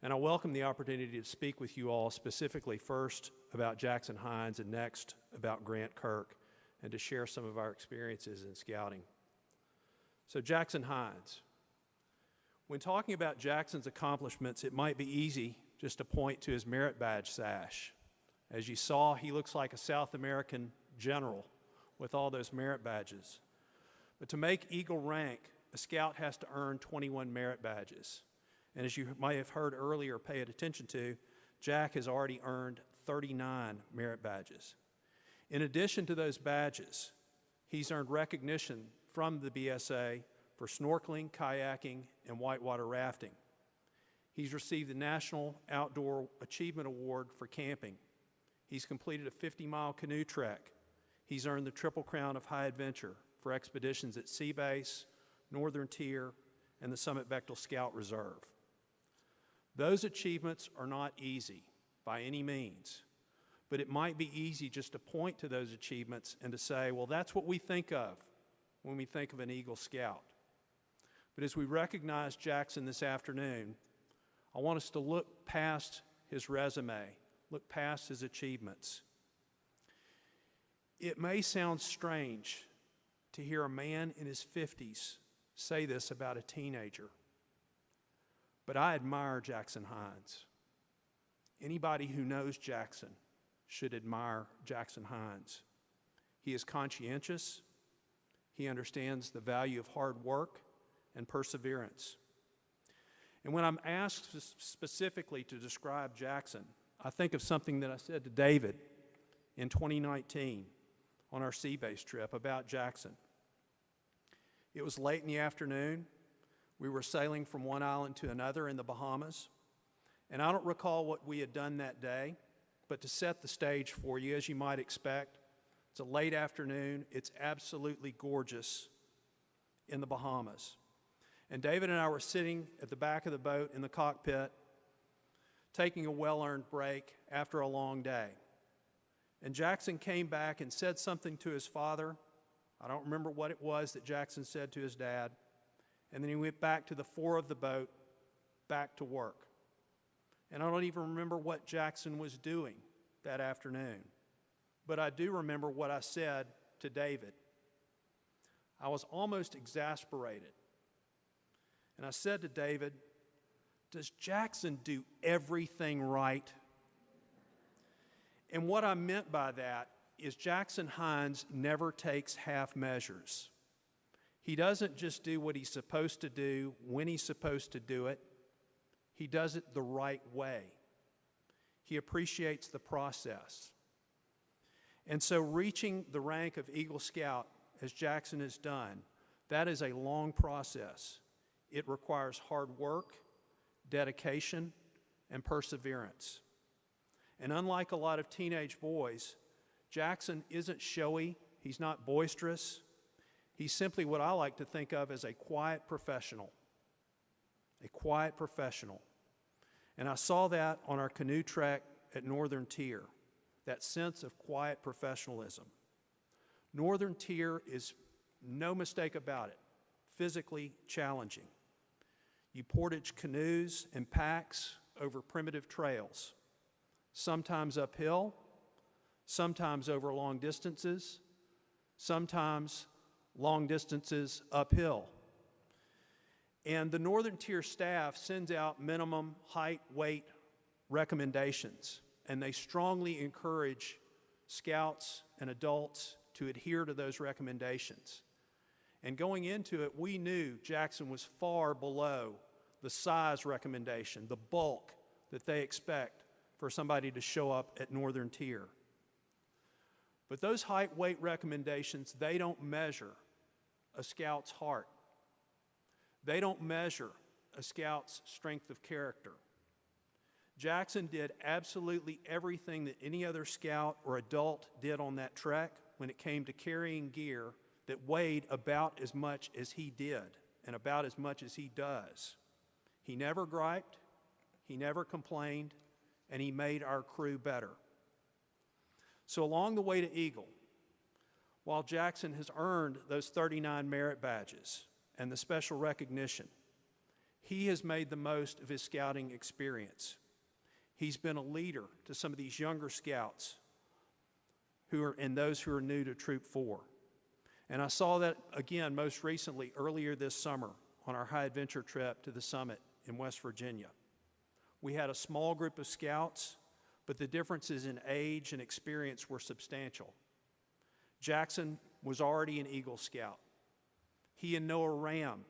And I welcome the opportunity to speak with you all, specifically first about Jackson Hines and next about Grant Kirk, and to share some of our experiences in scouting. So Jackson Hines. When talking about Jackson's accomplishments, it might be easy just to point to his merit badge sash. As you saw, he looks like a South American general with all those merit badges. But to make Eagle rank, a scout has to earn 21 merit badges. And as you might have heard earlier, paid attention to, Jack has already earned 39 merit badges. In addition to those badges, he's earned recognition from the BSA for snorkeling, kayaking, and whitewater rafting. He's received the National Outdoor Achievement Award for camping. He's completed a 50-mile canoe trek. He's earned the Triple Crown of High Adventure for expeditions at Sea Base, Northern Tier, and the Summit Bechtel Scout Reserve. Those achievements are not easy by any means, but it might be easy just to point to those achievements and to say, well, that's what we think of when we think of an Eagle Scout. But as we recognize Jackson this afternoon, I want us to look past his resume, look past his achievements. It may sound strange to hear a man in his 50s say this about a teenager, but I admire Jackson Hines. Anybody who knows Jackson should admire Jackson Hines. He is conscientious. He understands the value of hard work and perseverance. And when I'm asked specifically to describe Jackson, I think of something that I said to David in 2019 on our Sea Base trip about Jackson. It was late in the afternoon. We were sailing from one island to another in the Bahamas. And I don't recall what we had done that day, but to set the stage for you, as you might expect, it's a late afternoon. It's absolutely gorgeous in the Bahamas. And David and I were sitting at the back of the boat in the cockpit, taking a well-earned break after a long day. And Jackson came back and said something to his father. I don't remember what it was that Jackson said to his dad. And then he went back to the fore of the boat, back to work. And I don't even remember what Jackson was doing that afternoon. But I do remember what I said to David. I was almost exasperated. And I said to David, does Jackson do everything right? And what I meant by that is Jackson Hines never takes half measures. He doesn't just do what he's supposed to do when he's supposed to do it. He does it the right way. He appreciates the process. And so reaching the rank of Eagle Scout, as Jackson has done, that is a long process. It requires hard work, dedication, and perseverance. And unlike a lot of teenage boys, Jackson isn't showy. He's not boisterous. He's simply what I like to think of as a quiet professional. A quiet professional. And I saw that on our canoe trek at Northern Tier, that sense of quiet professionalism. Northern Tier is, no mistake about it, physically challenging. You portage canoes and packs over primitive trails. sometimes uphill, sometimes over long distances, sometimes long distances uphill. And the Northern Tier staff sends out minimum height, weight recommendations, and they strongly encourage scouts and adults to adhere to those recommendations. And going into it, we knew Jackson was far below the size recommendation, the bulk that they expect for somebody to show up at Northern Tier. But those height, weight recommendations, they don't measure a scout's heart. They don't measure a scout's strength of character. Jackson did absolutely everything that any other scout or adult did on that trek when it came to carrying gear that weighed about as much as he did and about as much as he does. He never griped, he never complained, and he made our crew better. So along the way to Eagle, while Jackson has earned those 39 merit badges and the special recognition, he has made the most of his scouting experience. He's been a leader to some of these younger scouts and those who are new to Troop 4. And I saw that again most recently earlier this summer on our high adventure trip to the summit in West Virginia. We had a small group of scouts, but the differences in age and experience were substantial. Jackson was already an Eagle Scout. He and Noah Ram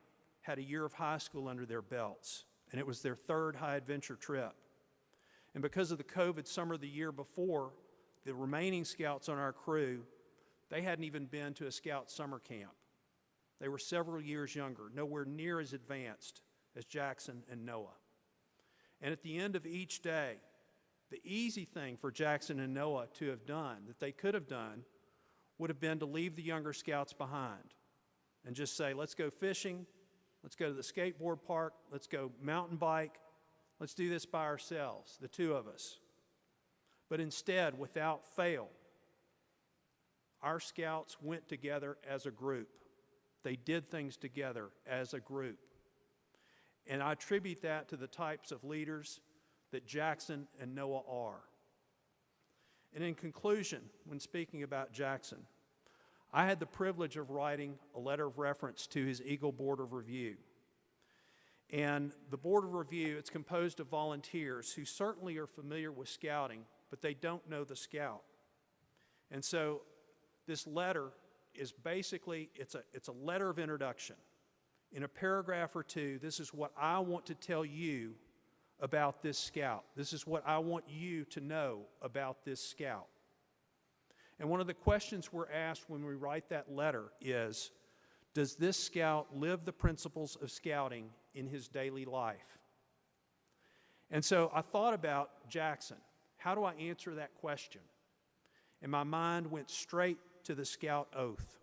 had a year of high school under their belts, and it was their third high adventure trip. And because of the COVID summer the year before, the remaining scouts on our crew, they hadn't even been to a scout summer camp. They were several years younger, nowhere near as advanced as Jackson and Noah. And at the end of each day, the easy thing for Jackson and Noah to have done, that they could have done, would have been to leave the younger scouts behind and just say, let's go fishing, let's go to the skateboard park, let's go mountain bike, let's do this by ourselves, the two of us. But instead, without fail, our scouts went together as a group. They did things together as a group. And I attribute that to the types of leaders that Jackson and Noah are. And in conclusion, when speaking about Jackson, I had the privilege of writing a letter of reference to his Eagle Board of Review. And the Board of Review, it's composed of volunteers who certainly are familiar with scouting, but they don't know the scout. And so this letter is basically, it's a letter of introduction. In a paragraph or two, this is what I want to tell you about this scout. This is what I want you to know about this scout. And one of the questions we're asked when we write that letter is, does this scout live the principles of scouting in his daily life? And so I thought about Jackson. How do I answer that question? And my mind went straight to the scout oath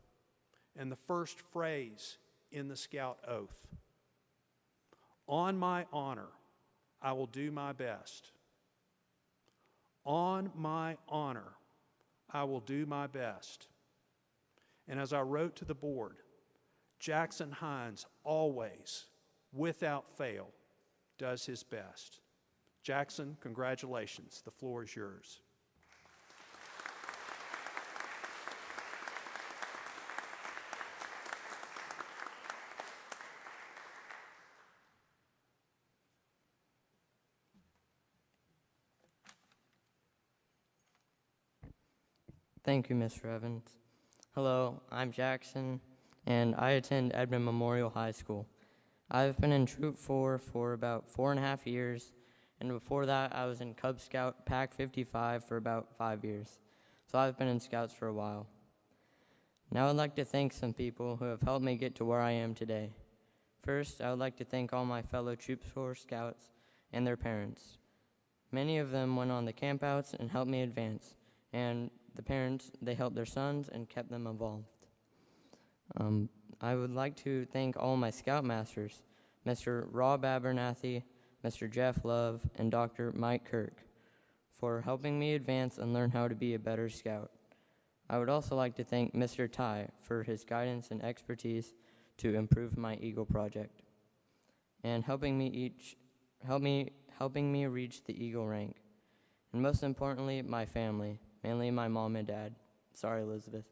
and the first phrase in the scout oath. On my honor, I will do my best. On my honor, I will do my best. And as I wrote to the board, Jackson Hines always, without fail, does his best. Jackson, congratulations. The floor is yours. Thank you, Mr. Evans. Hello, I'm Jackson, and I attend Edmond Memorial High School. I've been in Troop 4 for about 4.5 years, and before that I was in Cub Scout Pack 55 for about 5 years. So I've been in Scouts for a while. Now I'd like to thank some people who have helped me get to where I am today. First, I would like to thank all my fellow Troop 4 Scouts and their parents. Many of them went on the campouts and helped me advance, and the parents, they helped their sons and kept them involved. I would like to thank all my Scoutmasters, Mr. Rob Abernathy, Mr. Jeff Love, and Dr. Mike Kirk, for helping me advance and learn how to be a better Scout. I would also like to thank Mr. Ty for his guidance and expertise to improve my Eagle project, and helping me reach the Eagle rank. and most importantly, my family, mainly my mom and dad. Sorry, Elizabeth.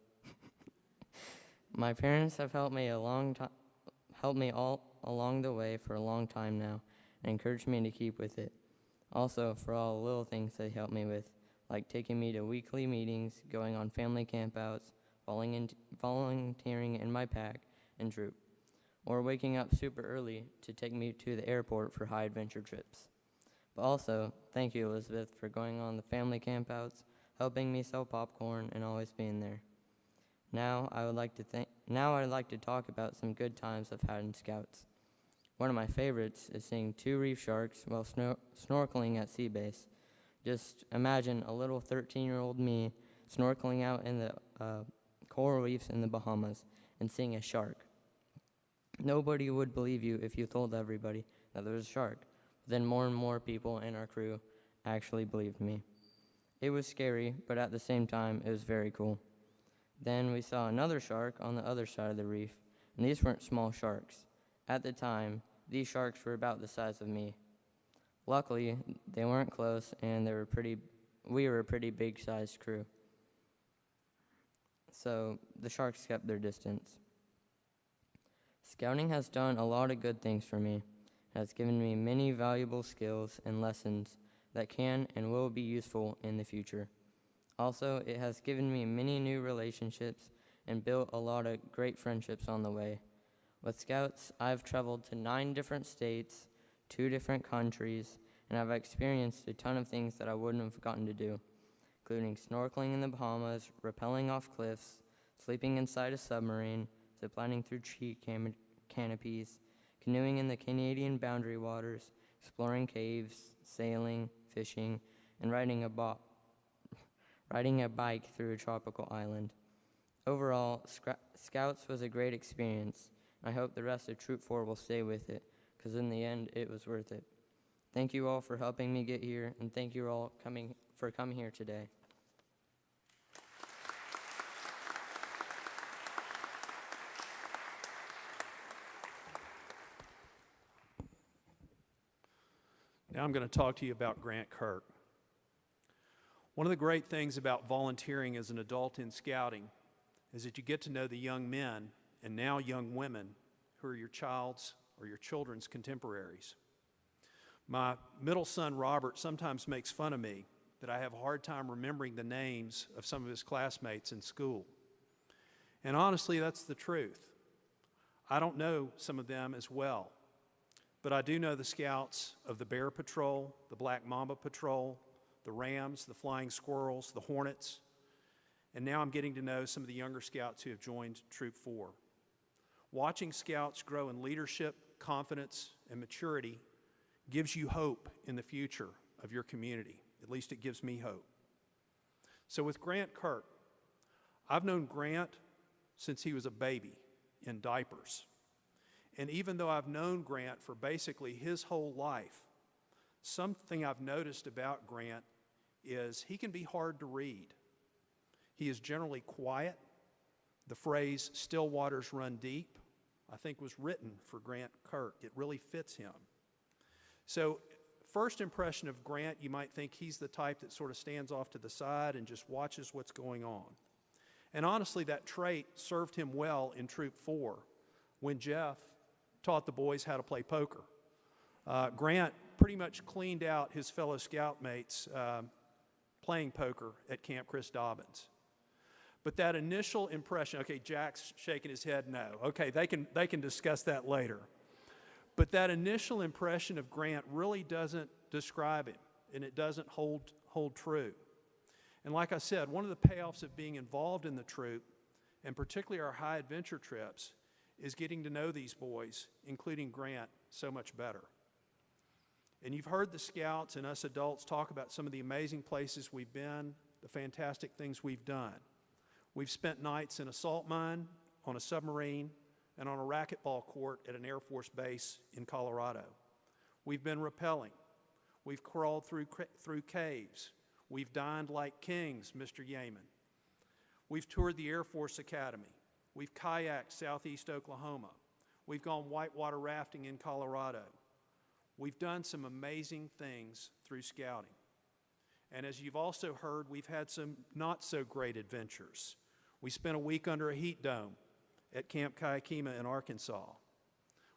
My parents have helped me all along the way for a long time now, and encouraged me to keep with it. Also, for all the little things they helped me with, like taking me to weekly meetings, going on family campouts, volunteering in my pack and troop, or waking up super early to take me to the airport for high adventure trips. But also, thank you, Elizabeth, for going on the family campouts, helping me sell popcorn, and always being there. Now I'd like to talk about some good times I've had in Scouts. One of my favorites is seeing 2 reef sharks while snorkeling at sea base. Just imagine a little 13-year-old me snorkeling out in the coral reefs in the Bahamas and seeing a shark. Nobody would believe you if you told everybody that there was a shark. But then more and more people in our crew actually believed me. It was scary, but at the same time, it was very cool. Then we saw another shark on the other side of the reef, and these weren't small sharks. At the time, these sharks were about the size of me. Luckily, they weren't close, and we were a pretty big-sized crew. So the sharks kept their distance. Scouting has done a lot of good things for me. It has given me many valuable skills and lessons that can and will be useful in the future. Also, it has given me many new relationships and built a lot of great friendships on the way. With Scouts, I've traveled to 9 different states, 2 different countries, and I've experienced a ton of things that I wouldn't have gotten to do, including snorkeling in the Bahamas, rappelling off cliffs, sleeping inside a submarine, ziplining through tree canopies, canoeing in the Canadian boundary waters, exploring caves, sailing, fishing, and riding a bike through a tropical island. Overall, Scouts was a great experience. I hope the rest of Troop 4 will stay with it, because in the end, it was worth it. Thank you all for helping me get here, and thank you all for coming here today. Now I'm going to talk to you about Grant Kirk. One of the great things about volunteering as an adult in Scouting is that you get to know the young men and now young women who are your child's or your children's contemporaries. My middle son, Robert, sometimes makes fun of me that I have a hard time remembering the names of some of his classmates in school. And honestly, that's the truth. I don't know some of them as well, but I do know the Scouts of the Bear Patrol, the Black Mamba Patrol, the Rams, the Flying Squirrels, the Hornets, and now I'm getting to know some of the younger Scouts who have joined Troop 4. Watching Scouts grow in leadership, confidence, and maturity gives you hope in the future of your community. At least it gives me hope. So with Grant Kirk, I've known Grant since he was a baby in diapers. And even though I've known Grant for basically his whole life, something I've noticed about Grant is he can be hard to read. He is generally quiet. The phrase, "still waters run deep," I think was written for Grant Kirk. It really fits him. So, first impression of Grant, you might think he's the type that sort of stands off to the side and just watches what's going on. And honestly, that trait served him well in Troop 4 when Jeff taught the boys how to play poker. Grant pretty much cleaned out his fellow scout mates playing poker at Camp Chris Dobbins. But that initial impression, okay, Jack's shaking his head no. Okay, they can discuss that later. But that initial impression of Grant really doesn't describe him, and it doesn't hold true. And like I said, one of the payoffs of being involved in the troop, and particularly our high adventure trips, is getting to know these boys, including Grant, so much better. And you've heard the Scouts and us adults talk about some of the amazing places we've been, the fantastic things we've done. We've spent nights in a salt mine, on a submarine, and on a racquetball court at an Air Force base in Colorado. We've been rappelling. We've crawled through caves. We've dined like kings, Mr. Yeaman. We've toured the Air Force Academy. We've kayaked southeast Oklahoma. We've gone whitewater rafting in Colorado. We've done some amazing things through Scouting. And as you've also heard, we've had some not so great adventures. We spent a week under a heat dome at Camp Kayakima in Arkansas.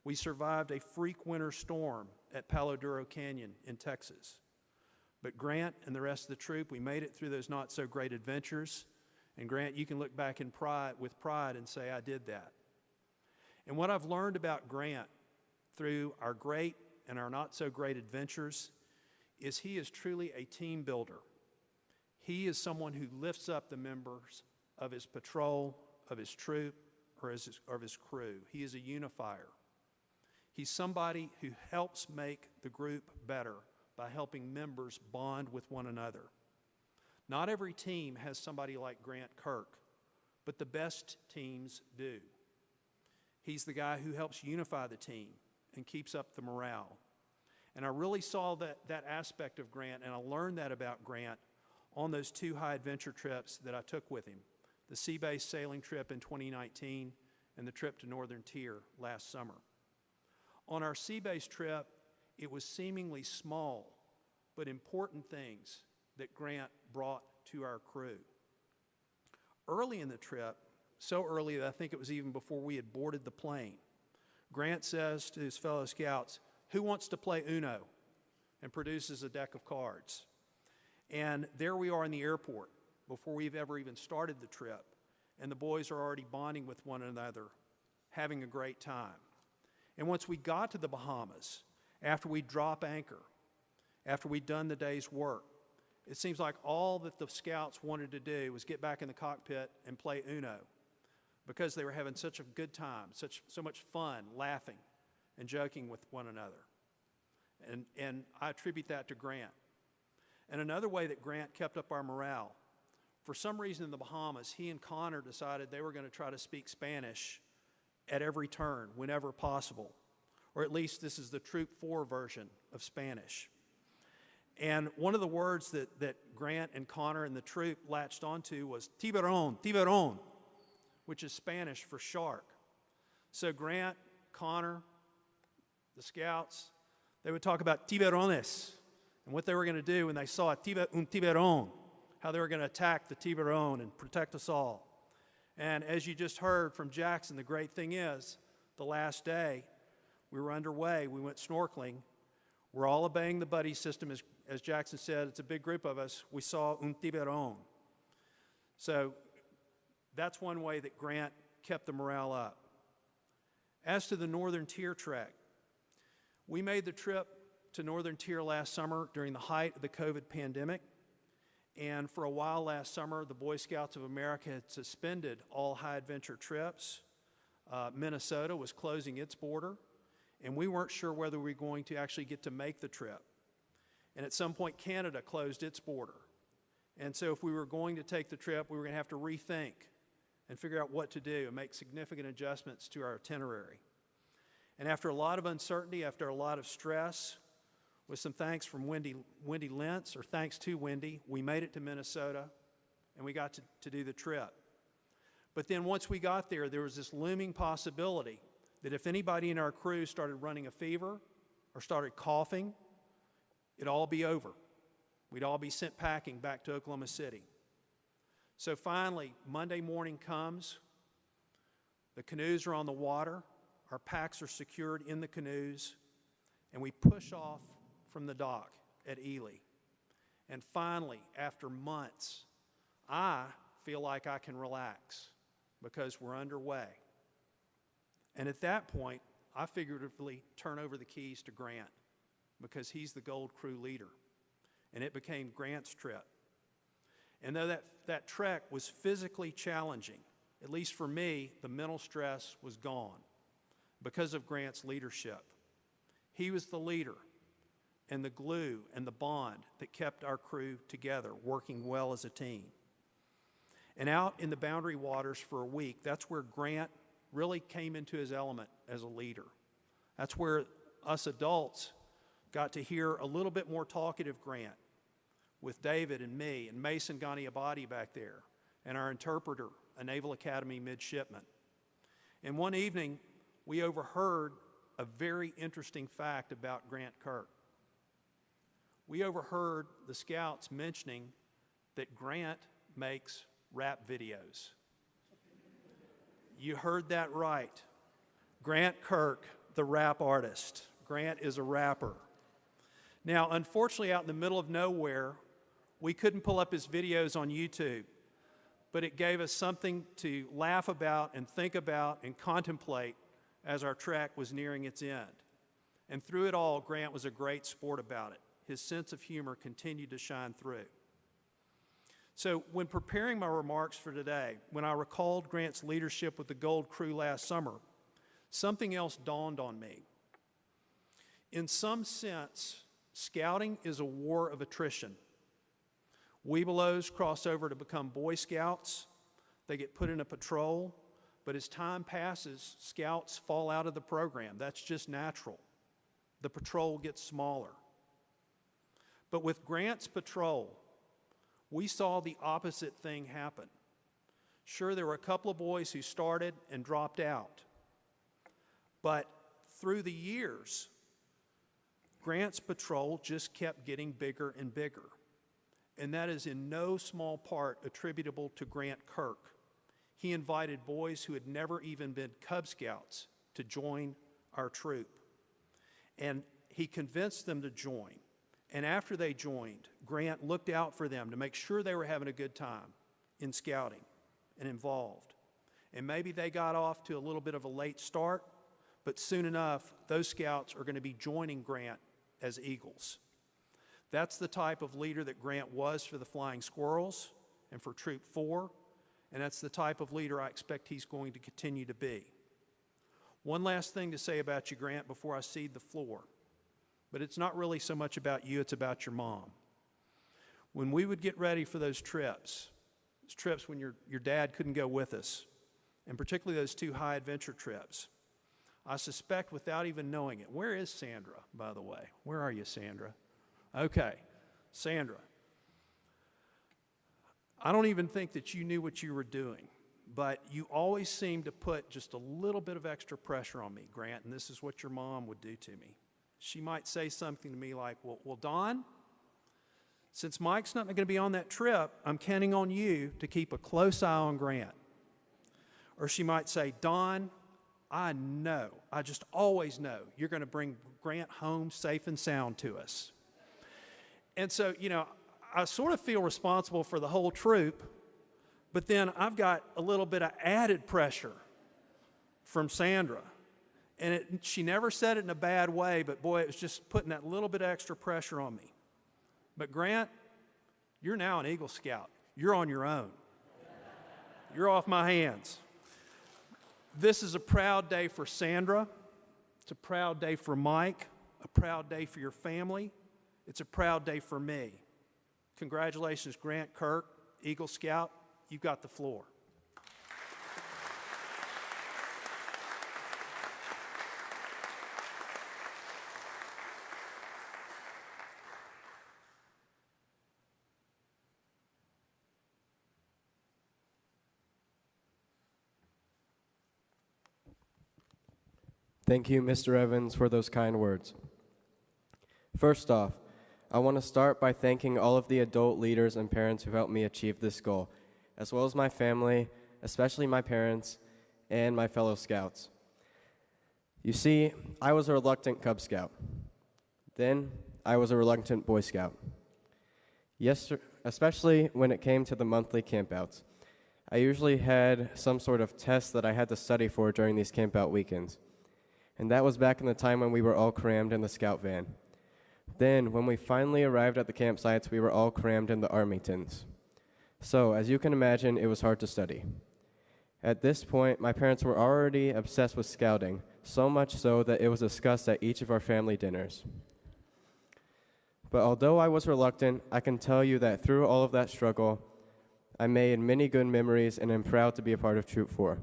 We survived a freak winter storm at Palo Duro Canyon in Texas. But Grant and the rest of the troop, we made it through those not so great adventures. And Grant, you can look back with pride and say, I did that. And what I've learned about Grant through our great and our not so great adventures is he is truly a team builder. He is someone who lifts up the members of his patrol, of his troop, or of his crew. He is a unifier. He's somebody who helps make the group better by helping members bond with one another. Not every team has somebody like Grant Kirk, but the best teams do. He's the guy who helps unify the team and keeps up the morale. And I really saw that aspect of Grant, and I learned that about Grant on those 2 high adventure trips that I took with him, the sea-based sailing trip in 2019 and the trip to Northern Tier last summer. On our sea-based trip, it was seemingly small but important things that Grant brought to our crew. Early in the trip, so early that I think it was even before we had boarded the plane, Grant says to his fellow scouts, "Who wants to play Uno?" and produces a deck of cards. And there we are in the airport before we've ever even started the trip, and the boys are already bonding with one another, having a great time. And once we got to the Bahamas, after we drop anchor, after we'd done the day's work, it seems like all that the scouts wanted to do was get back in the cockpit and play Uno, because they were having such a good time, so much fun, laughing and joking with one another. And I attribute that to Grant. And another way that Grant kept up our morale, for some reason in the Bahamas, he and Conor decided they were going to try to speak Spanish at every turn, whenever possible. Or at least this is the Troop 4 version of Spanish. And one of the words that Grant and Conor and the troop latched onto was tiburon, tiburon, which is Spanish for shark. So Grant, Conor, the scouts, they would talk about tiburones and what they were going to do when they saw un tiburon, how they were going to attack the tiburon and protect us all. And as you just heard from Jackson, the great thing is, the last day, we were underway, we went snorkeling. We're all obeying the buddy system. As Jackson said, it's a big group of us. We saw un tiburon. So that's one way that Grant kept the morale up. As to the Northern Tier trek, we made the trip to Northern Tier last summer during the height of the COVID pandemic. And for a while last summer, the Boy Scouts of America had suspended all high adventure trips. Minnesota was closing its border, and we weren't sure whether we were going to actually get to make the trip. And at some point, Canada closed its border. And so if we were going to take the trip, we were going to have to rethink and figure out what to do and make significant adjustments to our itinerary. And after a lot of uncertainty, after a lot of stress, with some thanks from Wendy Lentz, or thanks to Wendy, we made it to Minnesota, and we got to do the trip. But then once we got there, there was this looming possibility that if anybody in our crew started running a fever or started coughing, it'd all be over. We'd all be sent packing back to Oklahoma City. So finally, Monday morning comes, the canoes are on the water, our packs are secured in the canoes, and we push off from the dock at Ely. And finally, after months, I feel like I can relax because we're underway. And at that point, I figuratively turn over the keys to Grant because he's the Gold Crew leader. And it became Grant's trip. And though that trek was physically challenging, at least for me, the mental stress was gone because of Grant's leadership. He was the leader and the glue and the bond that kept our crew together, working well as a team. And out in the Boundary Waters for a week, that's where Grant really came into his element as a leader. That's where us adults got to hear a little bit more talkative Grant with David and me and Mason Ganiabadi back there and our interpreter, a Naval Academy midshipman. And one evening, we overheard a very interesting fact about Grant Kirk. we overheard the scouts mentioning that Grant makes rap videos. You heard that right. Grant Kirk, the rap artist. Grant is a rapper. Now, unfortunately, out in the middle of nowhere, we couldn't pull up his videos on YouTube, but it gave us something to laugh about and think about and contemplate as our trek was nearing its end. And through it all, Grant was a great sport about it. His sense of humor continued to shine through. So when preparing my remarks for today, when I recalled Grant's leadership with the Gold Crew last summer, something else dawned on me. In some sense, scouting is a war of attrition. Webelos cross over to become Boy Scouts. They get put in a patrol, but as time passes, scouts fall out of the program. That's just natural. The patrol gets smaller. But with Grant's patrol, we saw the opposite thing happen. Sure, there were a couple of boys who started and dropped out. But through the years, Grant's patrol just kept getting bigger and bigger. And that is in no small part attributable to Grant Kirk. He invited boys who had never even been Cub Scouts to join our troop. And he convinced them to join. And after they joined, Grant looked out for them to make sure they were having a good time in scouting and involved. And maybe they got off to a little bit of a late start, but soon enough, those scouts are going to be joining Grant as Eagles. That's the type of leader that Grant was for the Flying Squirrels and for Troop 4, and that's the type of leader I expect he's going to continue to be. One last thing to say about you, Grant, before I cede the floor. But it's not really so much about you, it's about your mom. When we would get ready for those trips when your dad couldn't go with us, and particularly those 2 high adventure trips, I suspect without even knowing it, where is Sandra, by the way? Where are you, Sandra? Okay, Sandra. I don't even think that you knew what you were doing, but you always seemed to put just a little bit of extra pressure on me, Grant, and this is what your mom would do to me. She might say something to me like, well, Don, since Mike's not going to be on that trip, I'm counting on you to keep a close eye on Grant. Or she might say, Don, I just always know you're going to bring Grant home safe and sound to us. And so, I sort of feel responsible for the whole troop, but then I've got a little bit of added pressure from Sandra. And she never said it in a bad way, but boy, it was just putting that little bit of extra pressure on me. But Grant, you're now an Eagle Scout. You're on your own. You're off my hands. This is a proud day for Sandra. It's a proud day for Mike, a proud day for your family. It's a proud day for me. Congratulations, Grant Kirk, Eagle Scout. You've got the floor. Thank you, Mr. Evans, for those kind words. First off, I want to start by thanking all of the adult leaders and parents who helped me achieve this goal, as well as my family, especially my parents, and my fellow scouts. You see, I was a reluctant Cub Scout. Then, I was a reluctant Boy Scout. Yes, especially when it came to the monthly campouts. I usually had some sort of test that I had to study for during these campout weekends. And that was back in the time when we were all crammed in the scout van. Then, when we finally arrived at the campsites, we were all crammed in the army tents. So, as you can imagine, it was hard to study. At this point, my parents were already obsessed with scouting, so much so that it was discussed at each of our family dinners. But although I was reluctant, I can tell you that through all of that struggle, I made many good memories and am proud to be a part of Troop 4.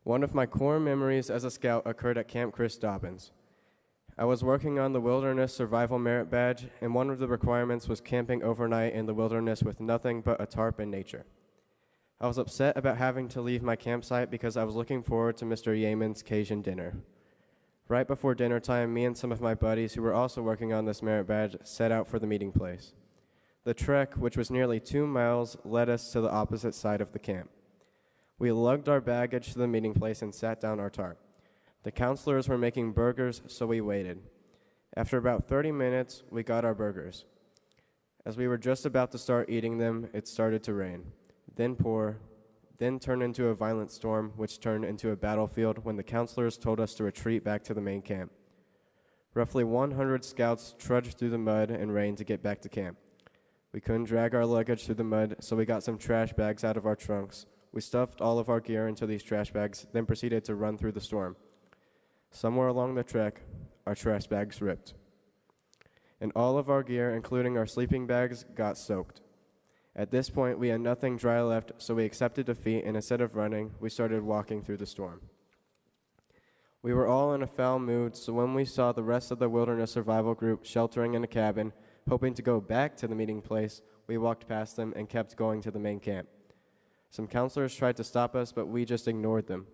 One of my core memories as a scout occurred at Camp Chris Dobbins. I was working on the Wilderness Survival Merit Badge, and one of the requirements was camping overnight in the wilderness with nothing but a tarp and nature. I was upset about having to leave my campsite because I was looking forward to Mr. Yeaman's Cajun dinner. Right before dinner time, me and some of my buddies who were also working on this merit badge set out for the meeting place. The trek, which was nearly 2 miles, led us to the opposite side of the camp. We lugged our baggage to the meeting place and sat down our tarp. The counselors were making burgers, so we waited. After about 30 minutes, we got our burgers. As we were just about to start eating them, it started to rain, then pour, then turn into a violent storm, which turned into a battlefield when the counselors told us to retreat back to the main camp. Roughly 100 scouts trudged through the mud and rain to get back to camp. We couldn't drag our luggage through the mud, so we got some trash bags out of our trunks. We stuffed all of our gear into these trash bags, then proceeded to run through the storm. Somewhere along the trek, our trash bags ripped, and all of our gear, including our sleeping bags, got soaked. At this point, we had nothing dry left, so we accepted defeat, and instead of running, we started walking through the storm. We were all in a foul mood, so when we saw the rest of the wilderness survival group sheltering in a cabin, hoping to go back to the meeting place, we walked past them and kept going to the main camp. Some counselors tried to stop us, but we just ignored them.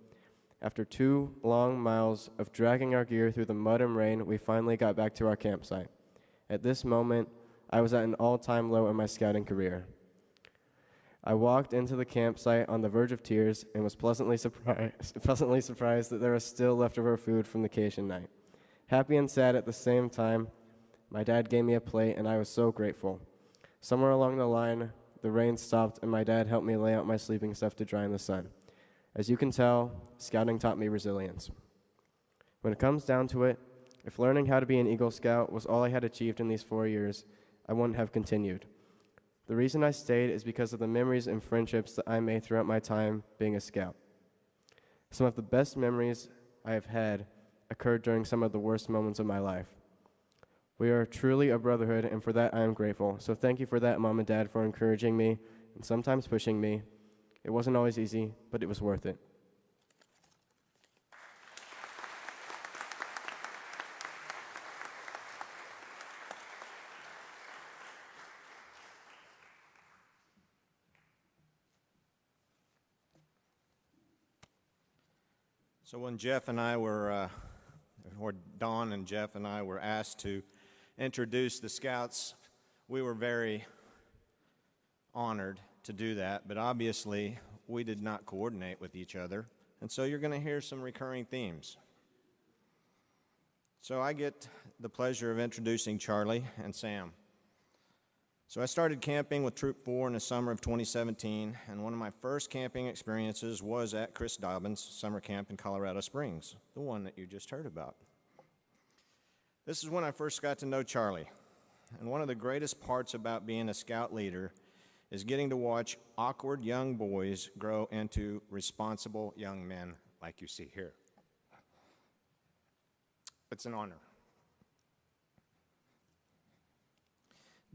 After 2 long miles of dragging our gear through the mud and rain, we finally got back to our campsite. At this moment, I was at an all-time low in my scouting career. I walked into the campsite on the verge of tears and was pleasantly surprised that there was still leftover food from the vacation night. Happy and sad at the same time, my dad gave me a plate, and I was so grateful. Somewhere along the line, the rain stopped, and my dad helped me lay out my sleeping stuff to dry in the sun. As you can tell, scouting taught me resilience. When it comes down to it, if learning how to be an Eagle Scout was all I had achieved in these 4 years, I wouldn't have continued. The reason I stayed is because of the memories and friendships that I made throughout my time being a scout. Some of the best memories I have had occurred during some of the worst moments of my life. We are truly a brotherhood, and for that I am grateful. So thank you for that, Mom and Dad, for encouraging me and sometimes pushing me. It wasn't always easy, but it was worth it. So when Jeff and I were, or Dawn and Jeff and I were asked to introduce the Scouts, we were very honored to do that, but obviously we did not coordinate with each other, and so you're going to hear some recurring themes. So I get the pleasure of introducing Charlie and Sam. So I started camping with Troop 4 in the summer of 2017, and one of my first camping experiences was at Chris Dobbins' summer camp in Colorado Springs, the one that you just heard about. This is when I first got to know Charlie, and one of the greatest parts about being a scout leader is getting to watch awkward young boys grow into responsible young men like you see here. It's an honor.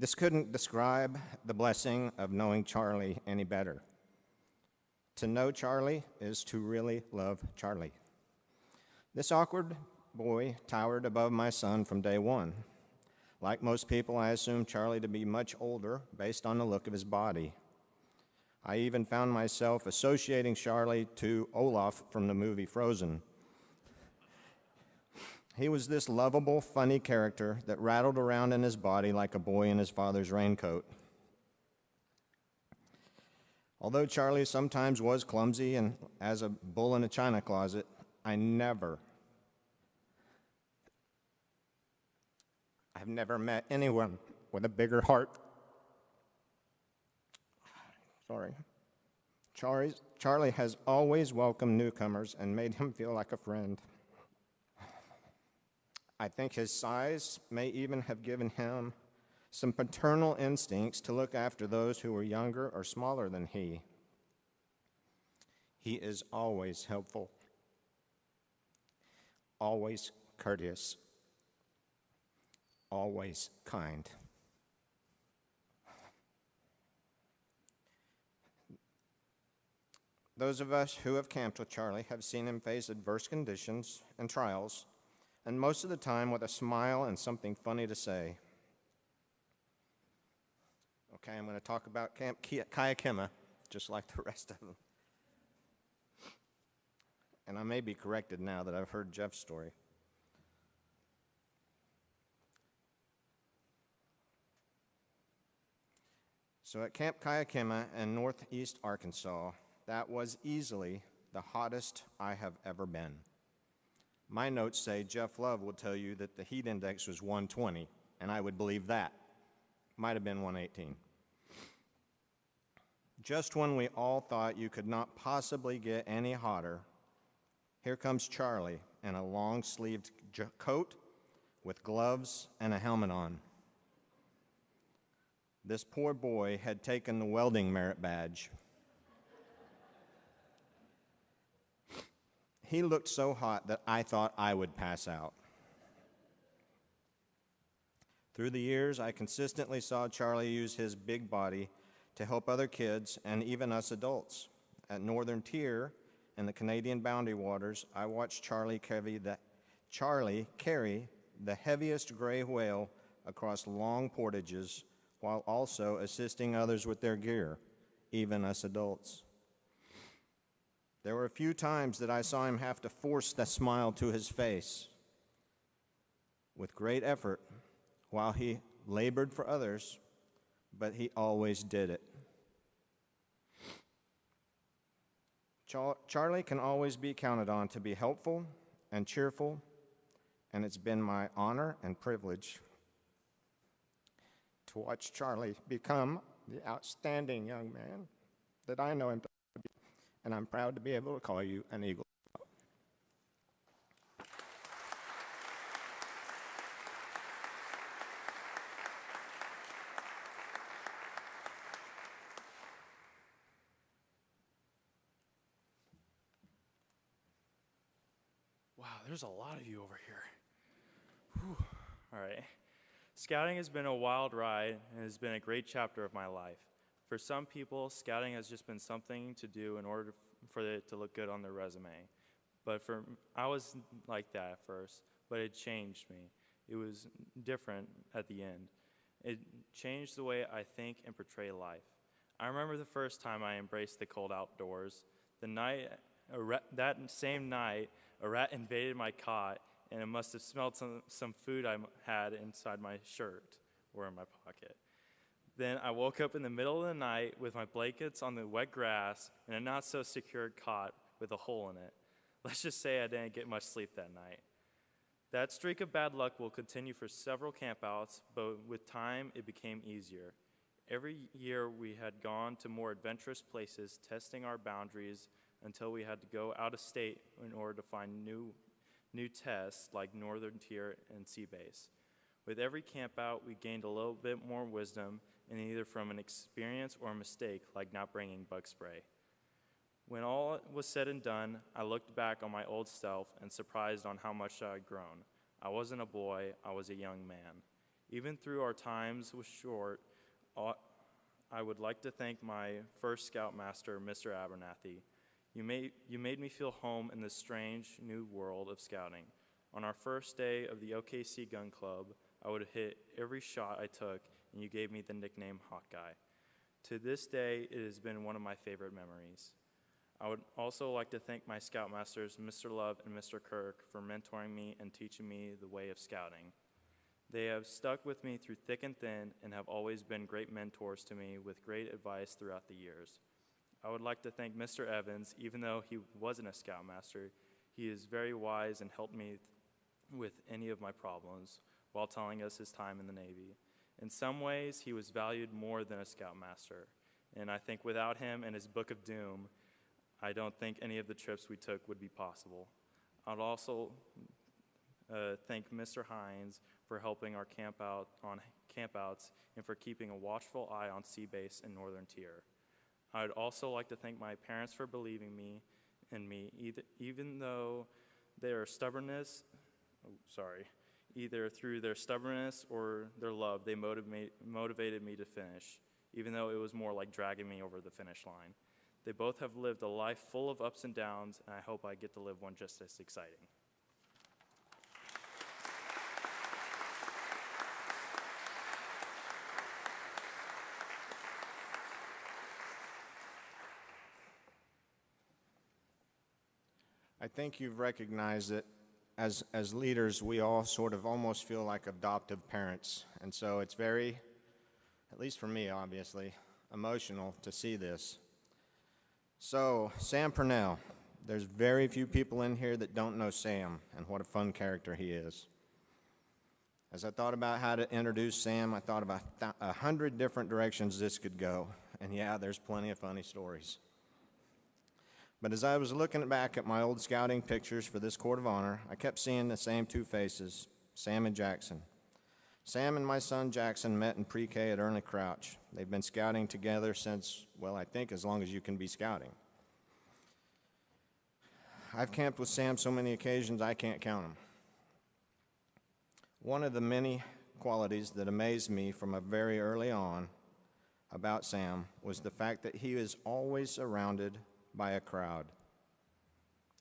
This couldn't describe the blessing of knowing Charlie any better. To know Charlie is to really love Charlie. This awkward boy towered above my son from day one. Like most people, I assumed Charlie to be much older based on the look of his body. I even found myself associating Charlie to Olaf from the movie Frozen. He was this lovable, funny character that rattled around in his body like a boy in his father's raincoat. Although Charlie sometimes was clumsy and as a bull in a china closet, I've never met anyone with a bigger heart. Sorry. Charlie has always welcomed newcomers and made him feel like a friend. I think his size may even have given him some paternal instincts to look after those who were younger or smaller than he. He is always helpful, always courteous, always kind. Those of us who have camped with Charlie have seen him face adverse conditions and trials, and most of the time with a smile and something funny to say. Okay, I'm going to talk about Camp Kayakima, just like the rest of them. And I may be corrected now that I've heard Jeff's story. So at Camp Kayakima in northeast Arkansas, that was easily the hottest I have ever been. My notes say Jeff Love will tell you that the heat index was 120, and I would believe that. Might have been 118. Just when we all thought you could not possibly get any hotter, here comes Charlie in a long-sleeved coat with gloves and a helmet on. This poor boy had taken the welding merit badge. He looked so hot that I thought I would pass out. Through the years, I consistently saw Charlie use his big body to help other kids and even us adults. At Northern Tier in the Canadian Boundary Waters, I watched Charlie carry the heaviest gray whale across long portages while also assisting others with their gear, even us adults. There were a few times that I saw him have to force the smile to his face with great effort while he labored for others, but he always did it. Charlie can always be counted on to be helpful and cheerful, and it's been my honor and privilege to watch Charlie become the outstanding young man that I know him to be, and I'm proud to be able to call you an Eagle Scout. Wow, there's a lot of you over here. Whew. All right. Scouting has been a wild ride and has been a great chapter of my life. For some people, scouting has just been something to do in order for it to look good on their resume. But I was like that at first, but it changed me. It was different at the end. It changed the way I think and portray life. I remember the first time I embraced the cold outdoors. That same night, a rat invaded my cot, and it must have smelled some food I had inside my shirt or in my pocket. Then I woke up in the middle of the night with my blankets on the wet grass and a not-so-secure cot with a hole in it. Let's just say I didn't get much sleep that night. That streak of bad luck will continue for several campouts, but with time, it became easier. Every year, we had gone to more adventurous places, testing our boundaries until we had to go out of state in order to find new tests like Northern Tier and Sea Base. With every campout, we gained a little bit more wisdom, and either from an experience or a mistake, like not bringing bug spray. When all was said and done, I looked back on my old self and surprised on how much I had grown. I wasn't a boy, I was a young man. Even through our times was short, I would like to thank my first Scoutmaster, Mr. Abernathy. You made me feel home in this strange new world of scouting. On our first day of the OKC Gun Club, I would hit every shot I took, and you gave me the nickname Hot Guy. To this day, it has been one of my favorite memories. I would also like to thank my Scoutmasters, Mr. Love and Mr. Kirk, for mentoring me and teaching me the way of scouting. They have stuck with me through thick and thin and have always been great mentors to me with great advice throughout the years. I would like to thank Mr. Evans. Even though he wasn't a Scoutmaster, he is very wise and helped me with any of my problems while telling us his time in the Navy. In some ways, he was valued more than a Scoutmaster, and I think without him and his Book of Doom, I don't think any of the trips we took would be possible. I'd also thank Mr. Hines for helping our campouts and for keeping a watchful eye on Sea Base and Northern Tier. I'd also like to thank my parents for believing in me, even though their stubbornness, either through their stubbornness or their love, they motivated me to finish, even though it was more like dragging me over the finish line. They both have lived a life full of ups and downs, and I hope I get to live one just as exciting. I think you've recognized that as leaders, we all sort of almost feel like adoptive parents. And so it's very, at least for me, obviously, emotional to see this. So, Sam Pernell. There's very few people in here that don't know Sam and what a fun character he is. As I thought about how to introduce Sam, I thought about 100 different directions this could go. And yeah, there's plenty of funny stories. But as I was looking back at my old scouting pictures for this Court of Honor, I kept seeing the same two faces, Sam and Jackson. Sam and my son Jackson met in pre-K at Ernley Crouch. They've been scouting together since, well, I think as long as you can be scouting. I've camped with Sam so many occasions I can't count them. One of the many qualities that amazed me from a very early on about Sam was the fact that he is always surrounded by a crowd.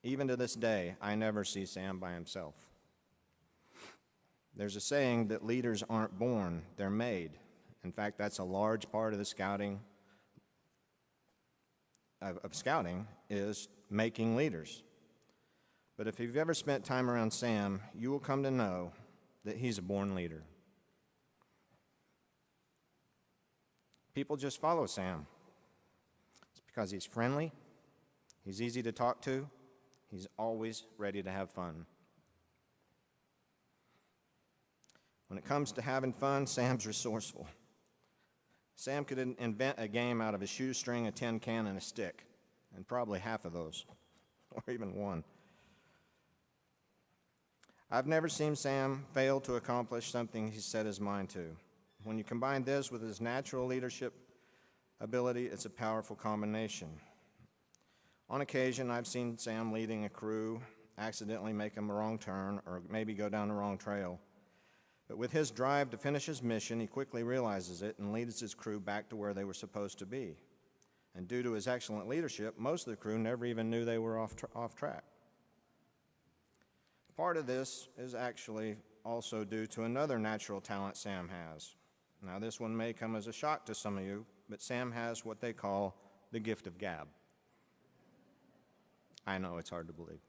Even to this day, I never see Sam by himself. There's a saying that leaders aren't born, they're made. In fact, that's a large part of the scouting, of scouting, is making leaders. But if you've ever spent time around Sam, you will come to know that he's a born leader. People just follow Sam. It's because he's friendly, he's easy to talk to, he's always ready to have fun. When it comes to having fun, Sam's resourceful. Sam could invent a game out of a shoestring, a tin can, and a stick, and probably half of those, or even one. I've never seen Sam fail to accomplish something he set his mind to. When you combine this with his natural leadership ability, it's a powerful combination. On occasion, I've seen Sam leading a crew accidentally make a wrong turn or maybe go down the wrong trail. But with his drive to finish his mission, he quickly realizes it and leads his crew back to where they were supposed to be. And due to his excellent leadership, most of the crew never even knew they were off track. Part of this is actually also due to another natural talent Sam has. Now, this one may come as a shock to some of you, but Sam has what they call the gift of gab. I know it's hard to believe.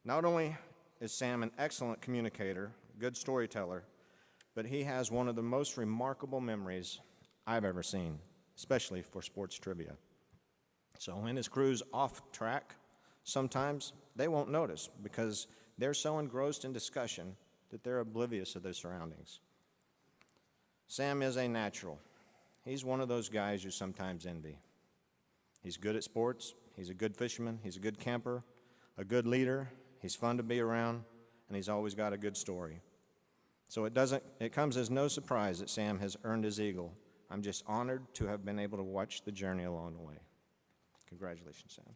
Not only is Sam an excellent communicator, good storyteller, but he has one of the most remarkable memories I've ever seen, especially for sports trivia. So when his crew's off track, sometimes they won't notice because they're so engrossed in discussion that they're oblivious of their surroundings. Sam is a natural. He's one of those guys you sometimes envy. He's good at sports, he's a good fisherman, he's a good camper, a good leader, he's fun to be around, and he's always got a good story. So it comes as no surprise that Sam has earned his eagle. I'm just honored to have been able to watch the journey along the way. Congratulations, Sam.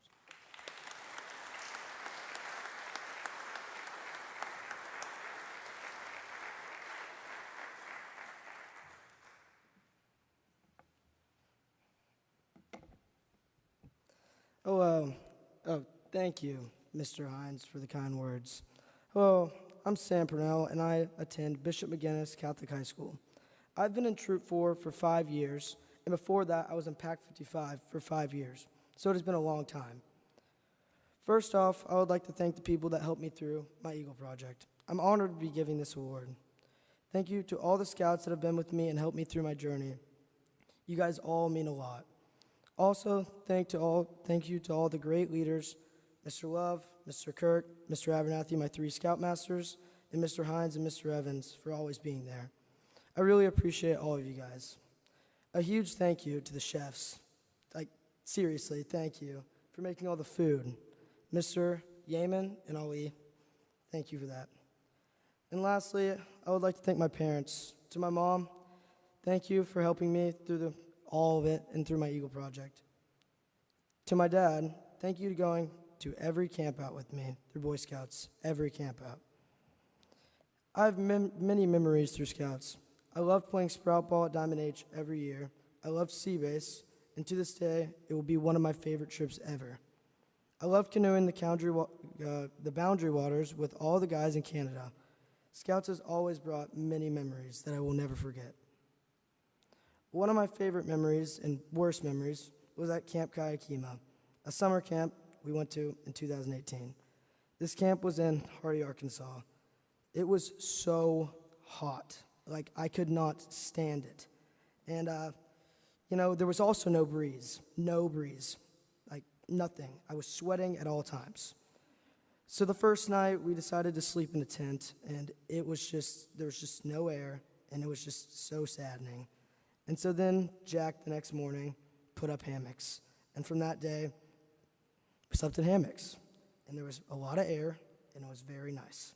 Thank you, Mr. Hines, for the kind words. Hello, I'm Sam Pernell, and I attend Bishop McGinnis Catholic High School. I've been in Troop 4 for 5 years, and before that, I was in Pac 55 for 5 years, so it has been a long time. First off, I would like to thank the people that helped me through my Eagle Project. I'm honored to be giving this award. Thank you to all the scouts that have been with me and helped me through my journey. You guys all mean a lot. Also, thank you to all the great leaders, Mr. Love, Mr. Kirk, Mr. Abernathy, my 3 Scoutmasters, and Mr. Hines and Mr. Evans for always being there. I really appreciate all of you guys. A huge thank you to the chefs. Seriously, thank you for making all the food. Mr. Yeaman and Ali, thank you for that. And lastly, I would like to thank my parents. To my mom, thank you for helping me through all of it and through my Eagle Project. To my dad, thank you for going to every camp out with me through Boy Scouts, every camp out. I have many memories through Scouts. I loved playing Sprout Ball at Diamond H every year. I loved Sea Base, and to this day, it will be one of my favorite trips ever. I loved canoeing the boundary waters with all the guys in Canada. Scouts has always brought many memories that I will never forget. One of my favorite memories and worst memories was at Camp Kayakima, a summer camp we went to in 2018. This camp was in Hardy, Arkansas. It was so hot. I could not stand it. And, There was also no breeze, like nothing. I was sweating at all times. So the first night, we decided to sleep in a tent, and there was just no air, and it was just so saddening. And so then Jack, the next morning, put up hammocks. And from that day, we slept in hammocks. And there was a lot of air, and it was very nice.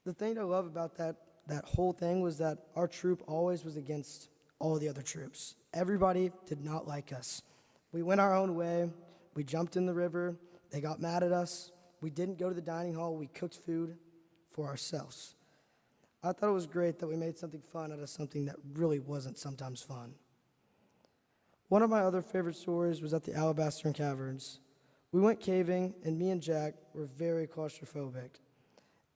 The thing I love about that whole thing was that our troop always was against all the other troops. Everybody did not like us. We went our own way. We jumped in the river. They got mad at us. We didn't go to the dining hall. We cooked food for ourselves. I thought it was great that we made something fun out of something that really wasn't sometimes fun. One of my other favorite stories was at the Alabaster Caverns. We went caving, and me and Jack were very claustrophobic.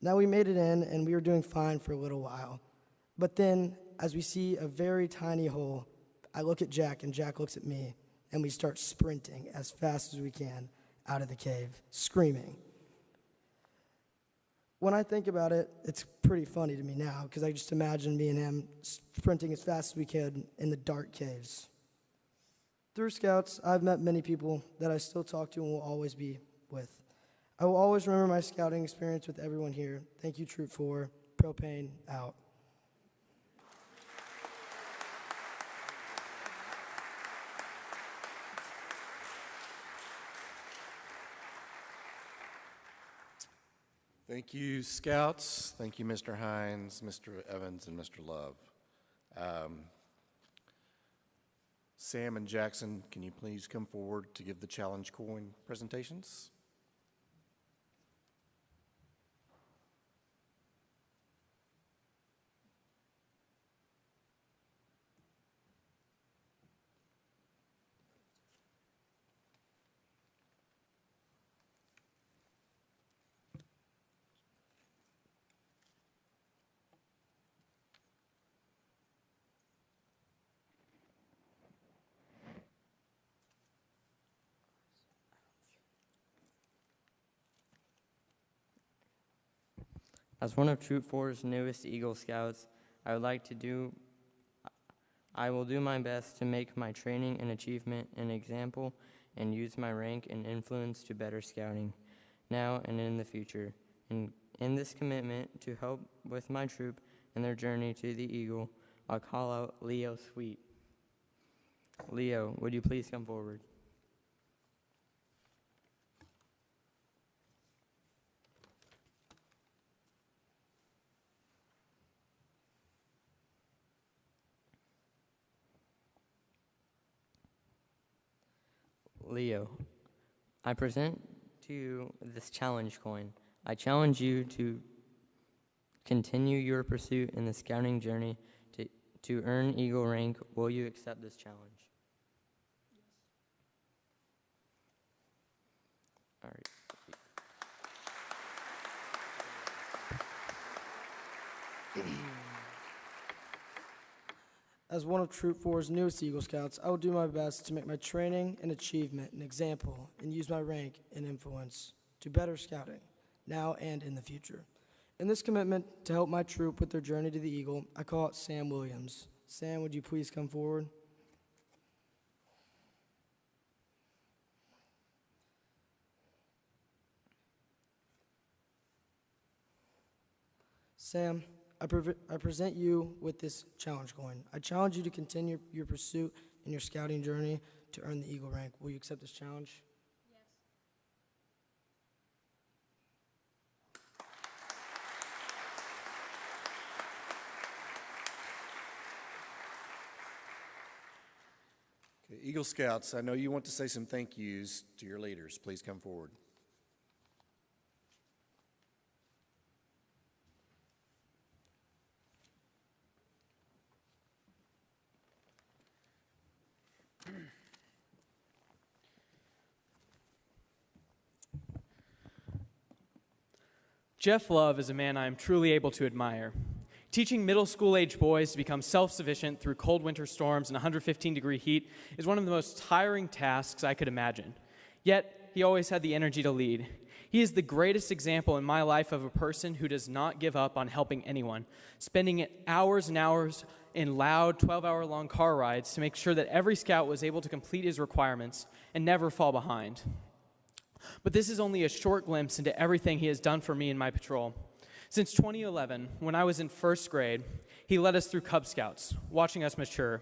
Now we made it in, and we were doing fine for a little while. But then, as we see a very tiny hole, I look at Jack, and Jack looks at me, and we start sprinting as fast as we can out of the cave, screaming. When I think about it, it's pretty funny to me now, because I just imagine me and him sprinting as fast as we could in the dark caves. Through Scouts, I've met many people that I still talk to and will always be with. I will always remember my scouting experience with everyone here. Thank you, Troop 4. Propane out. Thank you, Scouts. Thank you, Mr. Hines, Mr. Evans, and Mr. Love. Sam and Jackson, can you please come forward to give the challenge coin presentations? As one of Troop 4's newest Eagle Scouts, I will do my best to make my training and achievement an example and use my rank and influence to better scouting, now and in the future. In this commitment to help with my troop and their journey to the Eagle, I'll call out Leo Sweet. Leo, would you please come forward? Leo, I present to you this challenge coin. I challenge you to continue your pursuit in the scouting journey to earn Eagle rank. Will you accept this challenge? All right. As one of Troop 4's newest Eagle Scouts, I will do my best to make my training and achievement an example and use my rank and influence to better scouting, now and in the future. In this commitment to help my troop with their journey to the Eagle, I call out Sam Williams. Sam, would you please come forward? Sam, I present you with this challenge coin. I challenge you to continue your pursuit in your scouting journey to earn the Eagle rank. Will you accept this challenge? Okay, Eagle Scouts, I know you want to say some thank yous to your leaders. Please come forward. Jeff Love is a man I am truly able to admire. Teaching middle school-age boys to become self-sufficient through cold winter storms and 115-degree heat is one of the most tiring tasks I could imagine. Yet, he always had the energy to lead. He is the greatest example in my life of a person who does not give up on helping anyone, spending hours and hours in loud 12-hour-long car rides to make sure that every scout was able to complete his requirements and never fall behind. But this is only a short glimpse into everything he has done for me in my patrol. Since 2011, when I was in first grade, he led us through Cub Scouts, watching us mature.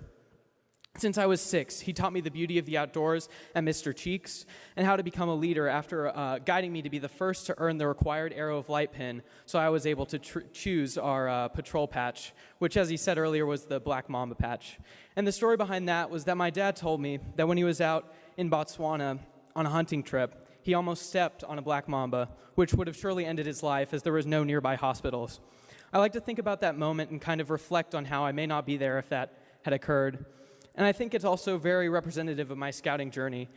Since I was 6, he taught me the beauty of the outdoors at Mr. Cheeks and how to become a leader after guiding me to be the first to earn the required Arrow of Light pin, so I was able to choose our patrol patch, which, as he said earlier, was the black Mamba patch. And the story behind that was that my dad told me that when he was out in Botswana on a hunting trip, he almost stepped on a black mamba, which would have surely ended his life as there was no nearby hospitals. I like to think about that moment and kind of reflect on how I may not be there if that had occurred. And I think it's also very representative of my scouting journey.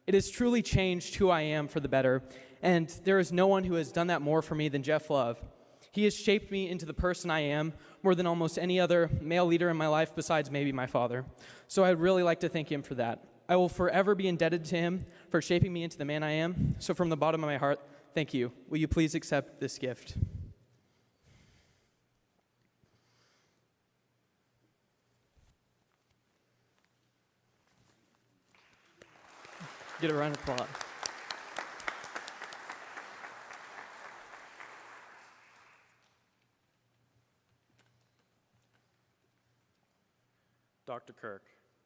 It has truly changed who I am for the better, and there is no one who has done that more for me than Jeff Love. He has shaped me into the person I am more than almost any other male leader in my life besides maybe my father. So I'd really like to thank him for that. I will forever be indebted to him for shaping me into the man I am. So from the bottom of my heart, thank you. Will you please accept this gift? Get a round of applause. Dr. Kirk,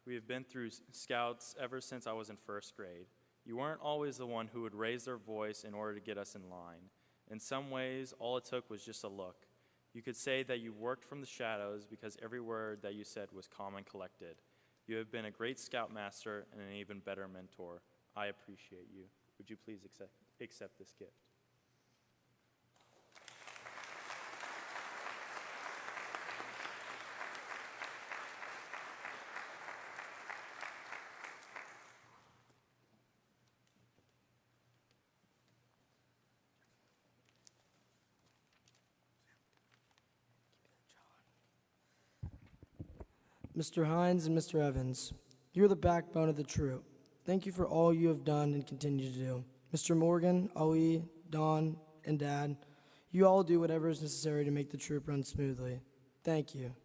we have been through Scouts ever since I was in first grade. You weren't always the one who would raise their voice in order to get us in line. In some ways, all it took was just a look. You could say that you worked from the shadows because every word that you said was calm and collected. You have been a great scoutmaster and an even better mentor. I appreciate you. Would you please accept this gift? Mr. Hines and Mr. Evans, you're the backbone of the troop. Thank you for all you have done and continue to do. Mr. Morgan, Ali, Don, and Dad, you all do whatever is necessary to make the troop run smoothly. Thank you.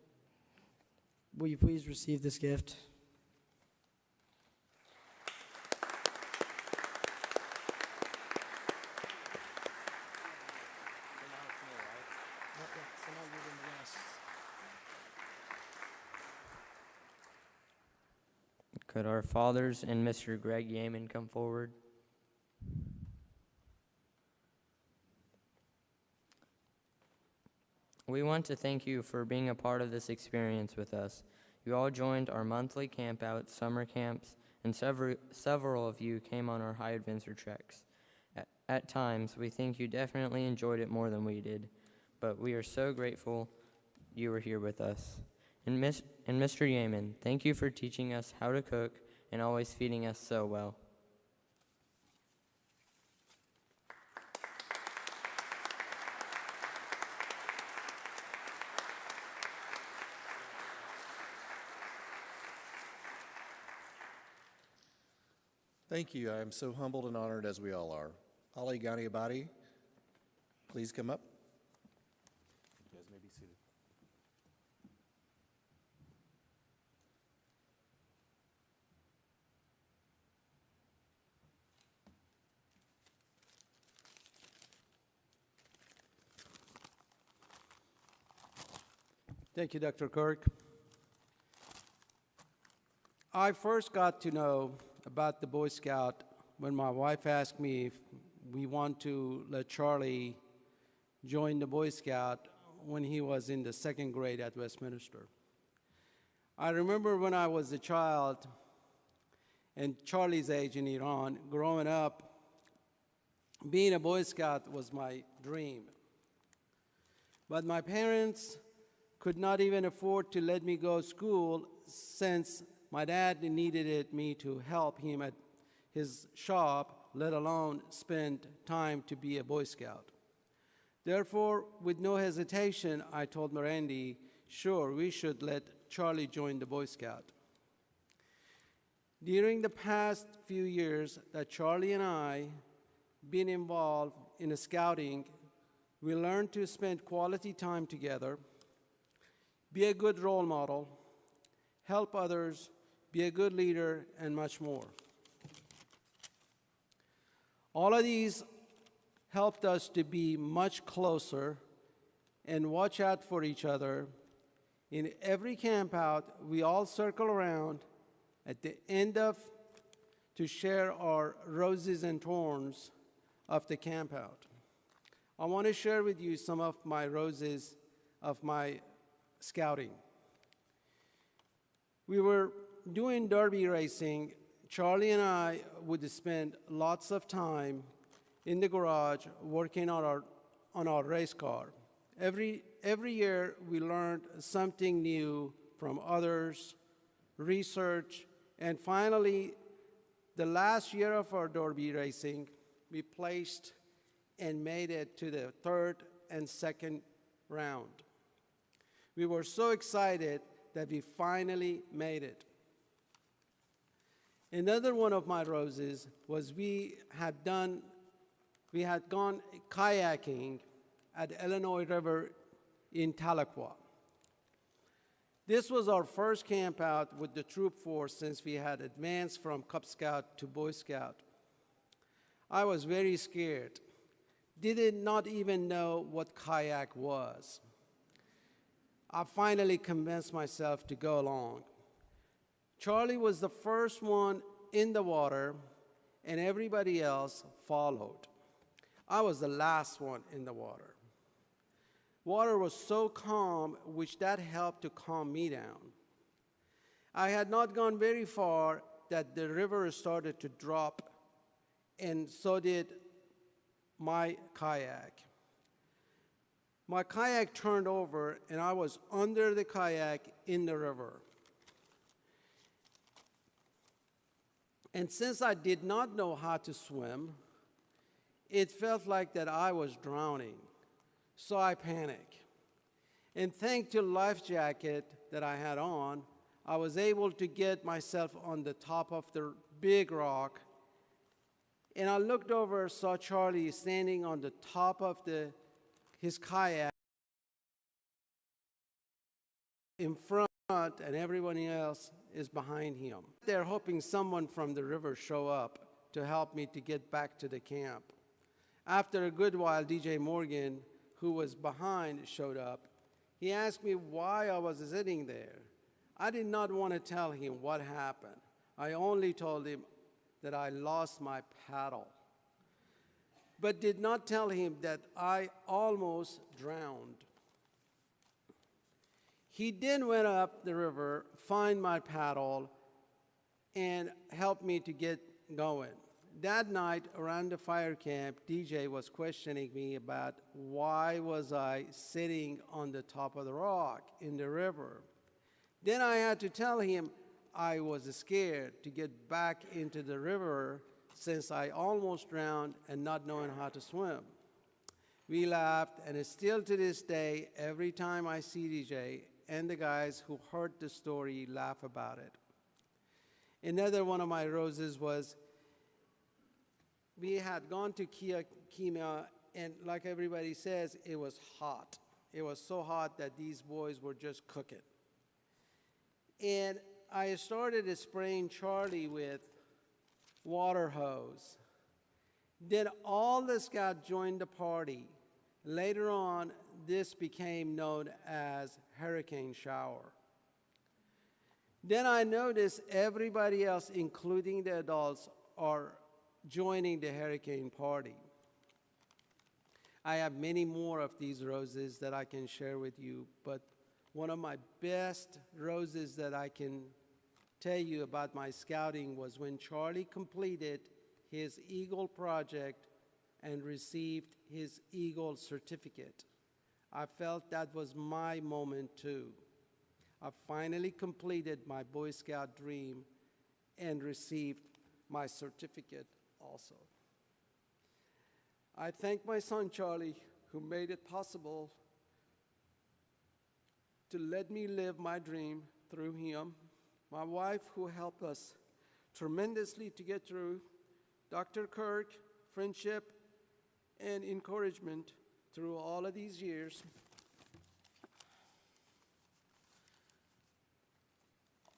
Will you please receive this gift? Could our fathers and Mr. Greg Yeaman come forward? We want to thank you for being a part of this experience with us. You all joined our monthly campouts, summer camps, and several of you came on our high adventure treks. At times, we think you definitely enjoyed it more than we did, but we are so grateful you were here with us. And Mr. Yeaman, thank you for teaching us how to cook and always feeding us so well. Thank you. I am so humbled and honored, as we all are. Ali Ganiabadi, please come up. You guys may be seated. Thank you, Dr. Kirk. I first got to know about the Boy Scout when my wife asked me if we want to let Charlie join the Boy Scout when he was in the second grade at Westminster. I remember when I was a child and Charlie's age in Iran, growing up, being a Boy Scout was my dream. But my parents could not even afford to let me go to school since my dad needed me to help him at his shop, let alone spend time to be a Boy Scout. Therefore, with no hesitation, I told Mirandy, sure, we should let Charlie join the Boy Scout. During the past few years that Charlie and I been involved in scouting, we learned to spend quality time together, be a good role model, help others, be a good leader, and much more. All of these helped us to be much closer and watch out for each other. In every camp out, we all circle around at the end to share our roses and thorns of the camp out. I want to share with you some of my roses of my scouting. We were doing derby racing. Charlie and I would spend lots of time in the garage working on our race car. Every year we learned something new from others, research, and finally, the last year of our derby racing, we placed and made it to the third and second round. We were so excited that we finally made it. Another one of my roses was we had gone kayaking at Illinois River in Tahlequah. This was our first camp out with the troop force since we had advanced from Cub Scout to Boy Scout. I was very scared. Did not even know what kayak was. I finally convinced myself to go along. Charlie was the first one in the water, and everybody else followed. I was the last one in the water. Water was so calm, which that helped to calm me down. I had not gone very far that the river started to drop, and so did my kayak. My kayak turned over, and I was under the kayak in the river. And since I did not know how to swim, it felt like that I was drowning. So I panicked. And thanks to the life jacket that I had on, I was able to get myself on the top of the big rock. And I looked over, saw Charlie standing on the top of his kayak in front, and everyone else is behind him. They're hoping someone from the river show up to help me to get back to the camp. After a good while, DJ Morgan, who was behind, showed up. He asked me why I was sitting there. I did not want to tell him what happened. I only told him that I lost my paddle, but did not tell him that I almost drowned. He then went up the river, find my paddle, and helped me to get going. That night around the fire camp, DJ was questioning me about why was I sitting on the top of the rock in the river. Then I had to tell him I was scared to get back into the river since I almost drowned and not knowing how to swim. We laughed, and still to this day, every time I see DJ and the guys who heard the story laugh about it. Another one of my roses was we had gone to Kemah, and like everybody says, it was hot. It was so hot that these boys were just cooking. And I started spraying Charlie with water hose. Then all the scouts joined the party. Later on, this became known as hurricane shower. Then I noticed everybody else, including the adults, are joining the hurricane party. I have many more of these roses that I can share with you, but one of my best roses that I can tell you about my scouting was when Charlie completed his Eagle project and received his Eagle certificate. I felt that was my moment too. I finally completed my Boy Scout dream and received my certificate also. I thank my son Charlie, who made it possible to let me live my dream through him, my wife, who helped us tremendously to get through, Dr. Kirk, friendship and encouragement through all of these years.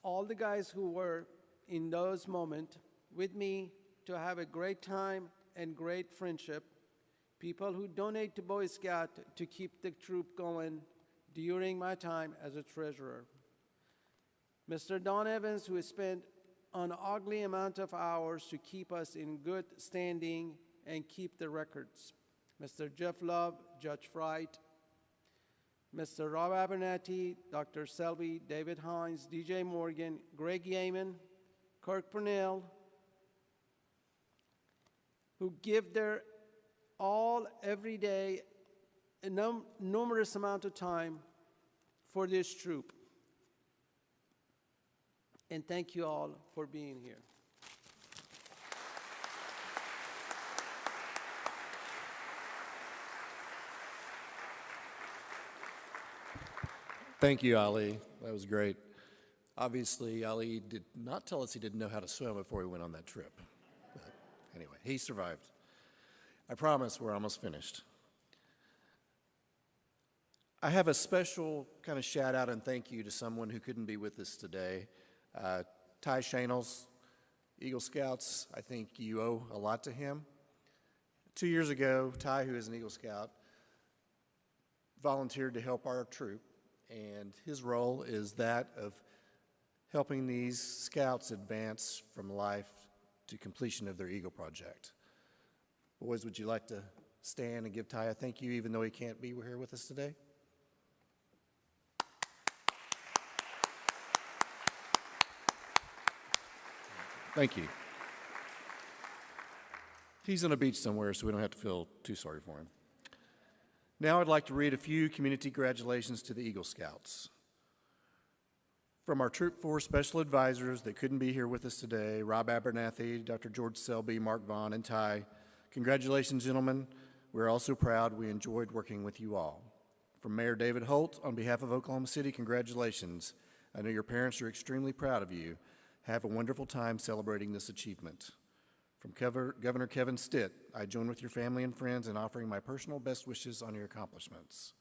all the guys who were in those moments with me to have a great time and great friendship, people who donate to Boy Scout to keep the troop going during my time as a treasurer. Mr. Don Evans, who spent an ugly amount of hours to keep us in good standing and keep the records. Mr. Jeff Love, Judge Fright, Mr. Rob Abernathy, Dr. Selby, David Hines, DJ Morgan, Greg Yeaman, Kirk Pernell, who give their all every day a numerous amount of time for this troop. And thank you all for being here. Thank you, Ali. That was great. Obviously, Ali did not tell us he didn't know how to swim before he went on that trip. But anyway, he survived. I promise we're almost finished. I have a special kind of shout out and thank you to someone who couldn't be with us today. Ty Shanels, Eagle Scouts, I think you owe a lot to him. 2 years ago, Ty, who is an Eagle Scout, volunteered to help our troop, and his role is that of helping these scouts advance from life to completion of their Eagle project. Boys, would you like to stand and give Ty a thank you, even though he can't be here with us today? Thank you. He's on a beach somewhere, so we don't have to feel too sorry for him. Now I'd like to read a few community congratulations to the Eagle Scouts. From our Troop 4 special advisors that couldn't be here with us today, Rob Abernathy, Dr. George Selby, Mark Vaughn, and Ty, congratulations, gentlemen. We're also proud we enjoyed working with you all. From Mayor David Holt, on behalf of Oklahoma City, congratulations. I know your parents are extremely proud of you. Have a wonderful time celebrating this achievement. From Governor Kevin Stitt, I join with your family and friends in offering my personal best wishes on your accomplishments.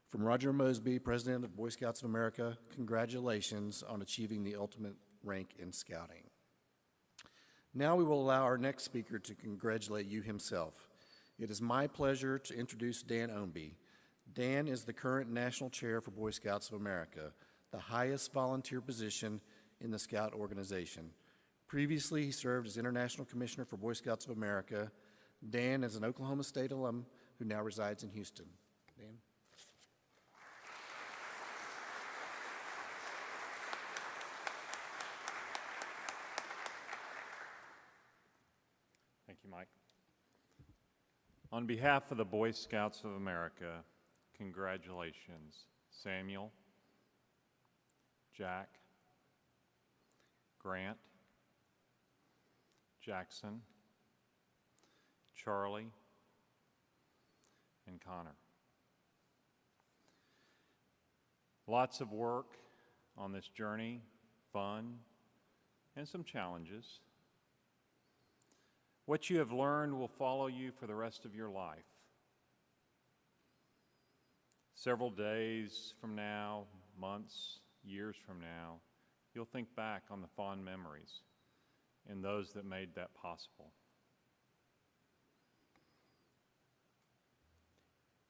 From Roger Mosby, President of Boy Scouts of America, congratulations on achieving the ultimate rank in scouting. Now we will allow our next speaker to congratulate you himself. It is my pleasure to introduce Dan Ownby. Dan is the current National Chair for Boy Scouts of America, the highest volunteer position in the Scout organization. Previously, he served as International Commissioner for Boy Scouts of America. Dan is an Oklahoma State alum who now resides in Houston. Dan? Thank you, Mike. On behalf of the Boy Scouts of America, congratulations, Samuel, Jack, Grant, Jackson, Charlie, and Connor. Lots of work on this journey, fun, and some challenges. What you have learned will follow you for the rest of your life. Several days from now, months, years from now, you'll think back on the fond memories and those that made that possible.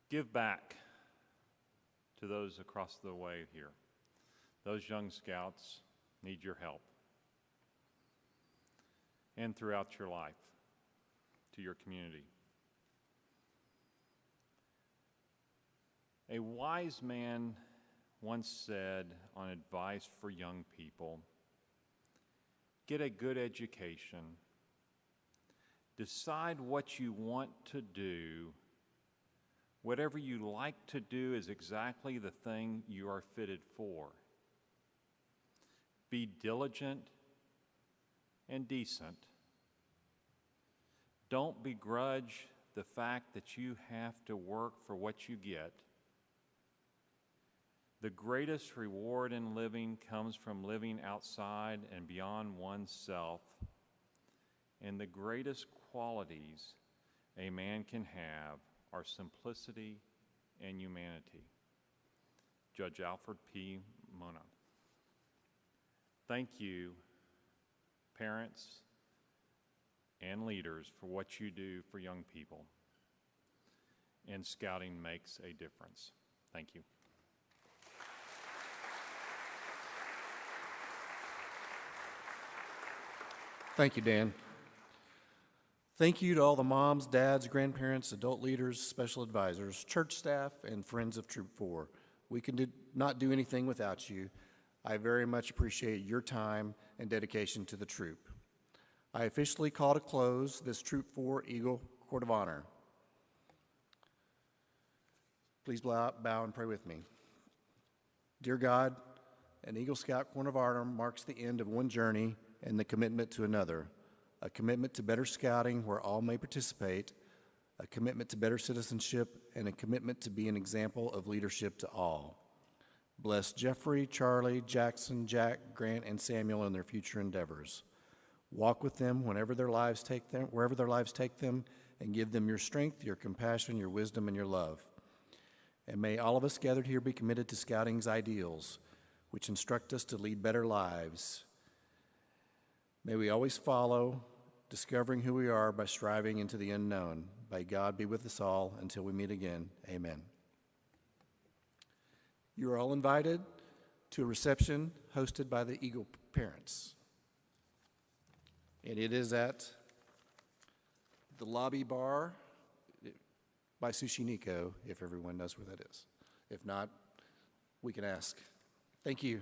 Give back to those across the way here. Those young scouts need your help. And throughout your life, to your community. A wise man once said on advice for young people, get a good education, decide what you want to do. Whatever you like to do is exactly the thing you are fitted for. Be diligent and decent. Don't begrudge the fact that you have to work for what you get. The greatest reward in living comes from living outside and beyond oneself, and the greatest qualities a man can have are simplicity and humanity. Judge Alfred P. Mona. Thank you, parents and leaders, for what you do for young people. And Scouting makes a difference. Thank you. Thank you, Dan. Thank you to all the moms, dads, grandparents, adult leaders, special advisors, church staff, and friends of Troop 4. We can not do anything without you. I very much appreciate your time and dedication to the troop. I officially call to close this Troop 4 Eagle Court of Honor. Please bow and pray with me. Dear God, an Eagle Scout Court of Honor marks the end of one journey and the commitment to another, a commitment to better scouting where all may participate, a commitment to better citizenship, and a commitment to be an example of leadership to all. Bless Jeffrey, Charlie, Jackson, Jack, Grant, and Samuel in their future endeavors. Walk with them wherever their lives take them, and give them your strength, your compassion, your wisdom, and your love. And may all of us gathered here be committed to Scouting's ideals, which instruct us to lead better lives. May we always follow, discovering who we are by striving into the unknown. May God be with us all until we meet again. Amen. You are all invited to a reception hosted by the Eagle parents. And it is at the lobby bar by Sushi Nico, if everyone knows where that is. If not, we can ask. Thank you.